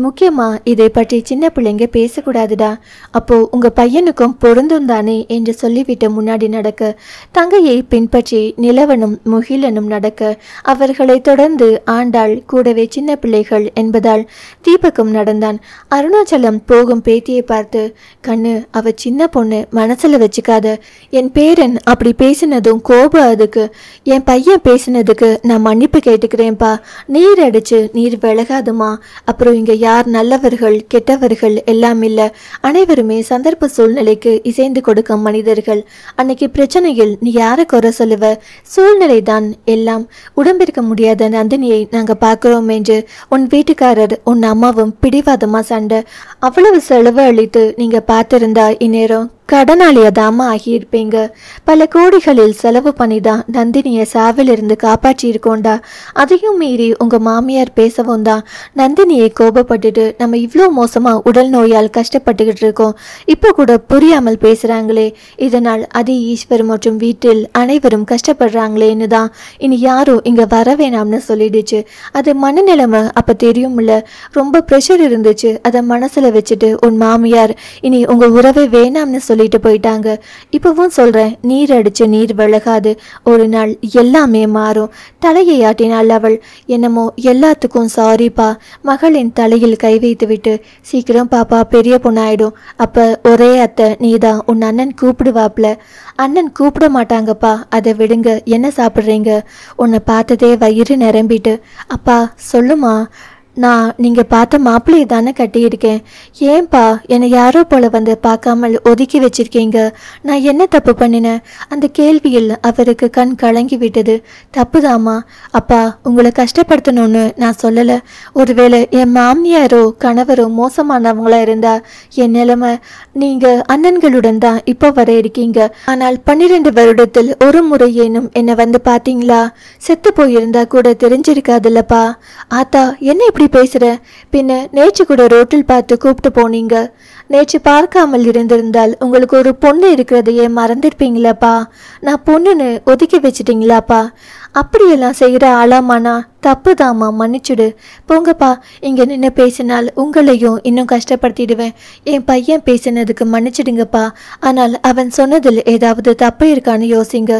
முக்கியமா இதை பற்றி சின்ன பிள்ளைங்க பேசக்கூடாதுடா. அப்போ உங்க பையனுக்கும் பொருந்தும் தானே என்று சொல்லிவிட்டு முன்னாடி நடக்க தங்கையை பின்பற்றி நிலவனும் முகிலனும் நடக்க அவர்களை தொடர்ந்து ஆண்டாள். கூடவே சின்ன பிள்ளைகள் என்பதால் தீபக்கும் நடந்தான். அருணாச்சலம் போகும் பேத்தியை பார்த்து, கண்ணு, அவ சின்ன பொண்ணு, மனசுல வச்சுக்காத. என் பேரன் அப்படி பேசினதும் கோபம், அதுக்கு என் பையன் பேசினதுக்கு நான் மன்னிப்பு கேட்டுக்கிறேன்ப்பா. நீர் அடிச்சு நீர் விலகாதுமா. அப்புறம் இங்க யார் நல்லவர்கள் கெட்டவர்கள் எல்லாம் இல்ல, அனைவருமே சந்தர்ப்ப சூழ்நிலைக்கு இசைந்து கொடுக்கும் மனிதர்கள். அன்னைக்கு பிரச்சனையில் நீ யாரை குறை சொல்லுவ? சூழ்நிலை தான் எல்லாம். உடம்பிருக்க முடியாத நந்தினியை நாங்க பார்க்கிறோம் என்று உன் வீட்டுக்காரர் உன் அம்மாவும் பிடிவாதமா சண்டை. அவ்வளவு செலவு அளித்து நீங்க பார்த்திருந்தா இந்நேரம் கடனாளியதாம ஆகியிருப்பீங்க. பல கோடிகளில் செலவு பண்ணிதான் நந்தினியை சாவிலிருந்து காப்பாற்றி இருக்கோண்டா. அதையும் மீறி உங்க மாமியார் பேசவும் தான் நந்தினியை கோபப்பட்டுட்டு நம்ம இவ்வளோ மோசமா உடல் நோயால் கஷ்டப்பட்டுக்கிட்டு இருக்கோம். இப்போ கூட புரியாமல் பேசுறாங்களே. இதனால் அதி ஈஸ்வர் மற்றும் வீட்டில் அனைவரும் கஷ்டப்படுறாங்களேன்னு தான் இனி யாரும் இங்க வர வேணாம்னு சொல்லிடுச்சு. அது மனநிலைமை அப்ப தெரியும்ல, ரொம்ப ப்ரெஷர் இருந்துச்சு. அதை மனசுல வச்சுட்டு உன் மாமியார் இனி உங்க உறவை வேணாம்னு சொல்லிட்டு போயிட்டாங்க. இப்பவும் சொல்றேன், நீர் அடிச்சு நீர் விலகாது. ஒரு நாள் எல்லாமே மாறும். தலையை ஆட்டினாள் அவள். என்னமோ எல்லாத்துக்கும் சாரிப்பா. மகளின் தலையில் கை வைத்து விட்டு, சீக்கிரம் பாப்பா பெரிய பொண்ணாயிடும். அப்ப ஒரே அத்தை நீதான். உன் அண்ணன் கூப்பிடுவாப்ல. அண்ணன் கூப்பிட மாட்டாங்கப்பா, அதை விடுங்க. என்ன சாப்பிட்றீங்க? உன்னை பார்த்ததே வயிறு நிரம்பிட்டு. அப்பா சொல்லுமா, நான் நீங்க பார்த்த மாப்பிள்ளையை தானே கட்டியிருக்கேன். ஏன்பா என்னை யாரோ போல வந்து பார்க்காமல் ஒதுக்கி வச்சிருக்கீங்க? நான் என்ன தப்பு பண்ணினேன்? அந்த கேள்வியில் அவருக்கு கண் கலங்கி விட்டது. தப்புதாமா. அப்பா, உங்களை கஷ்டப்படுத்தணும்னு நான் சொல்லலை. ஒருவேளை என் மாமியாரோ கணவரோ மோசமானவங்களா இருந்தா என் நிலைமை, நீங்க அண்ணன்களுடன் தான் இப்போ வர இருக்கீங்க. ஆனால் 12 வருடத்தில் ஒரு முறையேனும் என்னை வந்து பார்த்தீங்களா? செத்து போயிருந்தா கூட தெரிஞ்சிருக்காதுல்லப்பா. ஆத்தா, என்ன இப்படி பேசுற? பின்ன நேற்று கூட ரோட்டில் பார்த்து கூப்பிட்டு போனீங்க. நேற்று பார்க்காமல் இருந்திருந்தால் உங்களுக்கு ஒரு பொண்ணு இருக்கிறதையே மறந்துருப்பீங்களாப்பா. நான் பொண்ணுன்னு ஒதுக்கி வச்சிட்டீங்களாப்பா. அப்படியெல்லாம் செய்கிற ஆளாமானா? தப்புதாமா, மன்னிச்சுடு. போங்கப்பா. இங்க நின்று பேசினால் உங்களையும் இன்னும் கஷ்டப்படுத்திடுவேன். என் பையன் பேசினதுக்கு மன்னிச்சிடுங்கப்பா. ஆனால் அவன் சொன்னதில் ஏதாவது தப்பு இருக்கான்னு யோசிங்க.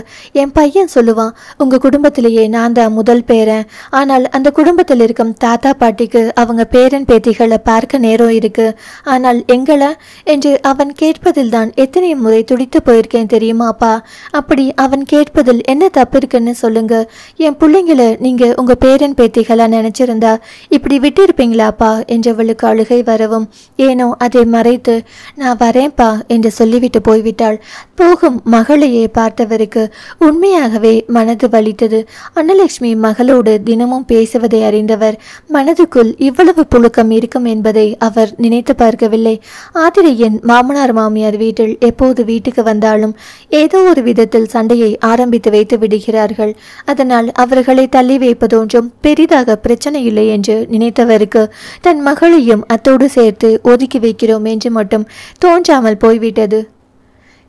என் பையன் சொல்லுவான், உங்க குடும்பத்திலேயே நான் தான் முதல் பேரன். ஆனால் அந்த குடும்பத்தில் இருக்கும் தாத்தா பாட்டிக்கு அவங்க பேரன் பேத்திகளை பார்க்க நேரம் இருக்கு, ஆனால் எங்களை என்று அவன் கேட்பதில் தான் எத்தனை முறை துடித்து போயிருக்கேன் தெரியுமாப்பா. அப்படி அவன் கேட்பதில் என்ன தப்பு இருக்குன்னு சொல்லுங்க. என் பிள்ளைங்களை நீங்க உங்க பேரன் பேத்திகளா நினைச்சிருந்தா இப்படி விட்டிருப்பீங்களாப்பா என்றவளுக்கு அழுகை வரவும் ஏனோ அதை மறைத்து நான் வரேன்ப்பா என்று சொல்லிவிட்டு போய்விட்டாள். போகும் மகளையே பார்த்தவருக்கு உண்மையாகவே மனது வலித்தது. அன்னலட்சுமி மகளோடு தினமும் பேசுவதை அறிந்தவர் மனதுக்குள் இவ்வளவு புழுக்கம் இருக்கும் என்பதை அவர் நினைத்து பார்க்கவில்லை. ஆதிரையின் மாமனார் மாமியார் வீட்டில் எப்போது வீட்டுக்கு வந்தாலும் ஏதோ ஒரு விதத்தில் சண்டையை ஆரம்பித்து வைத்து விடுகிறார்கள். அதனால் அவர்களை தள்ளி வைப்பதொன்றும் பெரிதாக பிரச்சனை இல்லை என்று நினைத்தவருக்கு தன் மகளையும் அத்தோடு சேர்த்து ஒதுக்கி வைக்கிறோம் என்று மட்டும் தோன்றாமல் போய்விட்டது.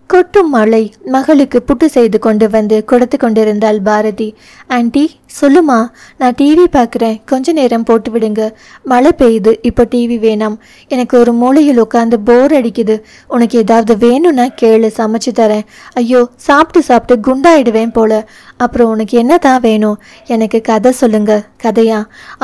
கொட்டும் மழை. மகளுக்கு புட்டு செய்து கொண்டு வந்து கொடுத்து கொண்டிருந்தாள் பாரதி. ஆண்டி சொல்லுமா, நான் டிவி பார்க்குறேன், கொஞ்ச நேரம் போட்டு விடுங்க. மழை பெய்யுது, இப்போ டிவி வேணாம். எனக்கு ஒரு மூலையில் உட்காந்து போர் அடிக்குது. உனக்கு ஏதாவது வேணும்னா கேளு, சமைச்சு தரேன். ஐயோ சாப்பிட்டு சாப்பிட்டு குண்டாயிடுவேன் போல. அப்புறம் உனக்கு என்ன தான் வேணும்? எனக்கு கதை சொல்லுங்க. கதையா?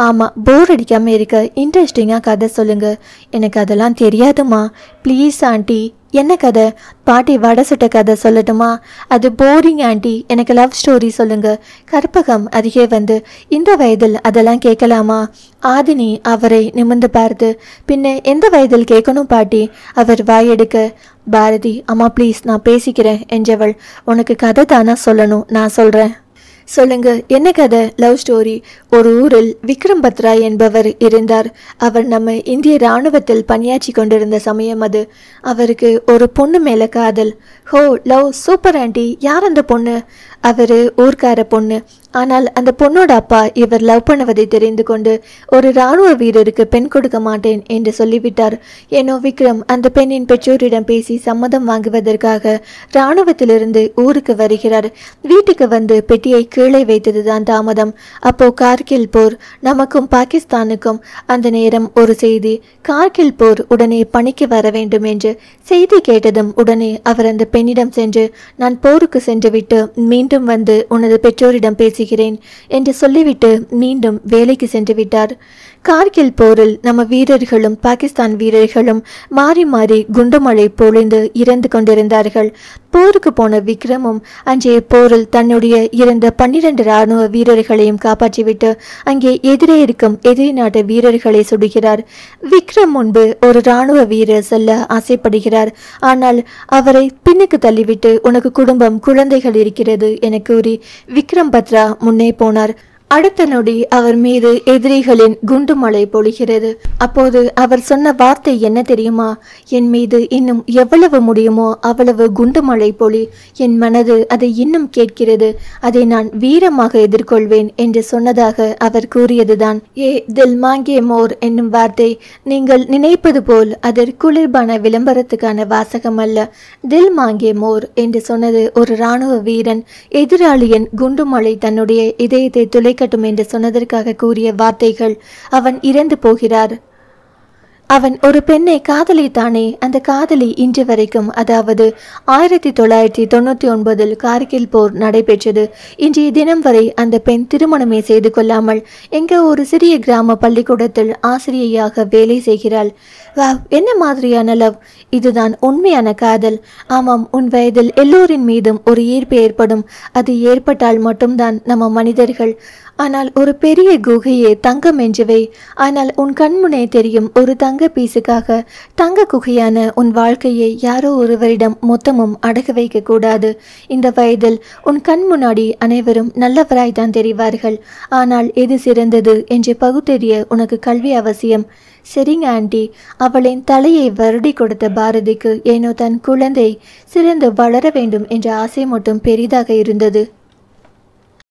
ஆமாம், போர் அடிக்காமல் இருக்க இன்ட்ரெஸ்டிங்காக கதை சொல்லுங்க. எனக்கு அதெல்லாம் தெரியாதுமா. Please aunty. என்ன கதை? பாட்டி வடை சுட்ட கதை சொல்லட்டுமா? அது போரிங் ஆண்டி, எனக்கு லவ் ஸ்டோரி சொல்லுங்க. கற்பகம் அருகே வந்து இந்த வயதில் அதெல்லாம் கேட்கலாமா? ஆதினி அவரை நிமிர்ந்து பார்த்து பின்ன எந்த வயதில் கேட்கணும் பாட்டி? அவர் வாயெடுக்க பாரதி அம்மா ப்ளீஸ் நான் பேசிக்கிறேன் என்றவள். உனக்கு கதை தானா சொல்லணும், நான் சொல்கிறேன். சொல்லுங்க, என்ன கதை? Love story. ஒரு ஊரில் விக்ரம் பத்ரா என்பவர் இருந்தார். அவர் நம்ம இந்திய இராணுவத்தில் பணியாற்றி கொண்டிருந்த சமயம் அது. அவருக்கு ஒரு பொண்ணு மேல காதல். ஹோ லவ், சூப்பர் ஆண்டி. யார் அந்த பொண்ணு? அவர் ஊர்க்கார பொண்ணு. ஆனால் அந்த பொண்ணோட அப்பா இவர் லவ் பண்ணுவதை தெரிந்து கொண்டு ஒரு இராணுவ வீரருக்கு பெண் கொடுக்க மாட்டேன் என்று சொல்லிவிட்டார். ஏனோ விக்ரம் அந்த பெண்ணின் பெற்றோரிடம் பேசி சம்மதம் வாங்குவதற்காக இராணுவத்திலிருந்து ஊருக்கு வருகிறார். வீட்டுக்கு வந்து பெட்டியை கீழே வைத்ததுதான் தாமதம். அப்போ கார்கில் போர். நமக்கும் பாகிஸ்தானுக்கும் அந்த நேரம் ஒரு செய்தி. கார்கில் போர் உடனே பணிக்கு வர வேண்டும் என்று செய்தி கேட்டதும் உடனே அவர் அந்த பெண்ணிடம் சென்று நான் போருக்கு சென்றுவிட்டு மீண்டும் வந்து உனது பெற்றோரிடம் பேசுகிறேன் என்று சொல்லிவிட்டு மீண்டும் வேலைக்கு சென்று விட்டார். கார்கில் போரில் நம்ம வீரர்களும் பாகிஸ்தான் வீரர்களும் மாறி மாறி குண்டுமழை பொழிந்து இறந்து கொண்டிருந்தார்கள். போருக்கு போன விக்ரமும் அன்றைய போரில் தன்னுடைய இறந்த 12 இராணுவ வீரர்களையும் காப்பாற்றிவிட்டு அங்கே எதிரே இருக்கும் எதிரி நாட்டு வீரர்களை சுடுகிறார். விக்ரம் முன்பு ஒரு இராணுவ வீரர் செல்ல ஆசைப்படுகிறார். ஆனால் அவரை பின்னுக்கு தள்ளிவிட்டு உனக்கு குடும்பம் குழந்தைகள் இருக்கிறது என கூறி விக்ரம் பத்ரா முன்னே போனார். அடுத்த நொடி அவர் மீது எதிரிகளின் குண்டு மழை பொழிகிறது. அப்போது அவர் சொன்ன வார்த்தை என்ன தெரியுமா? என் மீது இன்னும் எவ்வளவு முடியுமோ அவ்வளவு குண்டு மழை பொழி. என் மனது அதை இன்னும் கேட்கிறது. அதை நான் வீரமாக எதிர்கொள்வேன் என்று சொன்னதாக அவர் கூறியதுதான் ஏ தில் மாங்கே மோர் என்னும் வார்த்தை. நீங்கள் நினைப்பது போல் அது குளிர்பான விளம்பரத்துக்கான வாசகம் அல்ல. தில் மாங்கே மோர் என்று சொன்னது ஒரு இராணுவ வீரன் எதிராளியின் குண்டு மழை தன்னுடைய இதயத்தை துளைக்கட்டும் என்று சொன்னதற்காக கூறிய வார்த்தைகள். அவன் இறந்து போகிறார். அவன் ஒரு பெண்ணை காதலித்தானே, அந்த காதலி இன்று வரைக்கும், அதாவது 1999 கார்கில் போர் நடைபெற்றது. இன்றைய தினம் வரை அந்த பெண் திருமணமே செய்து கொள்ளாமல் எங்க ஒரு சிறிய கிராம பள்ளிக்கூடத்தில் ஆசிரியையாக வேலை செய்கிறாள். வா, என்ன மாதிரியான லவ்! இதுதான் உண்மையான காதல். ஆமாம், உன் வயதில் எல்லோரின் மீதும் ஒரு ஈர்ப்பு ஏற்படும். அது ஏற்பட்டால் மட்டும்தான் நம்ம மனிதர்கள். ஆனால் ஒரு பெரிய குகையே தங்கம் என்றுவை. ஆனால் உன் கண்முனே தெரியும் ஒரு தங்க பீஸுக்காக தங்க குகையான உன் வாழ்க்கையை யாரோ ஒருவரிடம் மொத்தமும் அடகு வைக்க கூடாது. இந்த வயதில் உன் கண் முன்னாடி அனைவரும் நல்லவராய்தான் தெரிவார்கள். ஆனால் எது சிறந்தது என்று பகுத்தறிய உனக்கு கல்வி அவசியம். சரிங்க ஆண்டி. அவளின் தலையை வருடி கொடுத்த பாரதிக்கு ஏனோ தன் குழந்தை சிறந்து வளர வேண்டும் என்ற ஆசை மட்டும் பெரிதாக இருந்தது.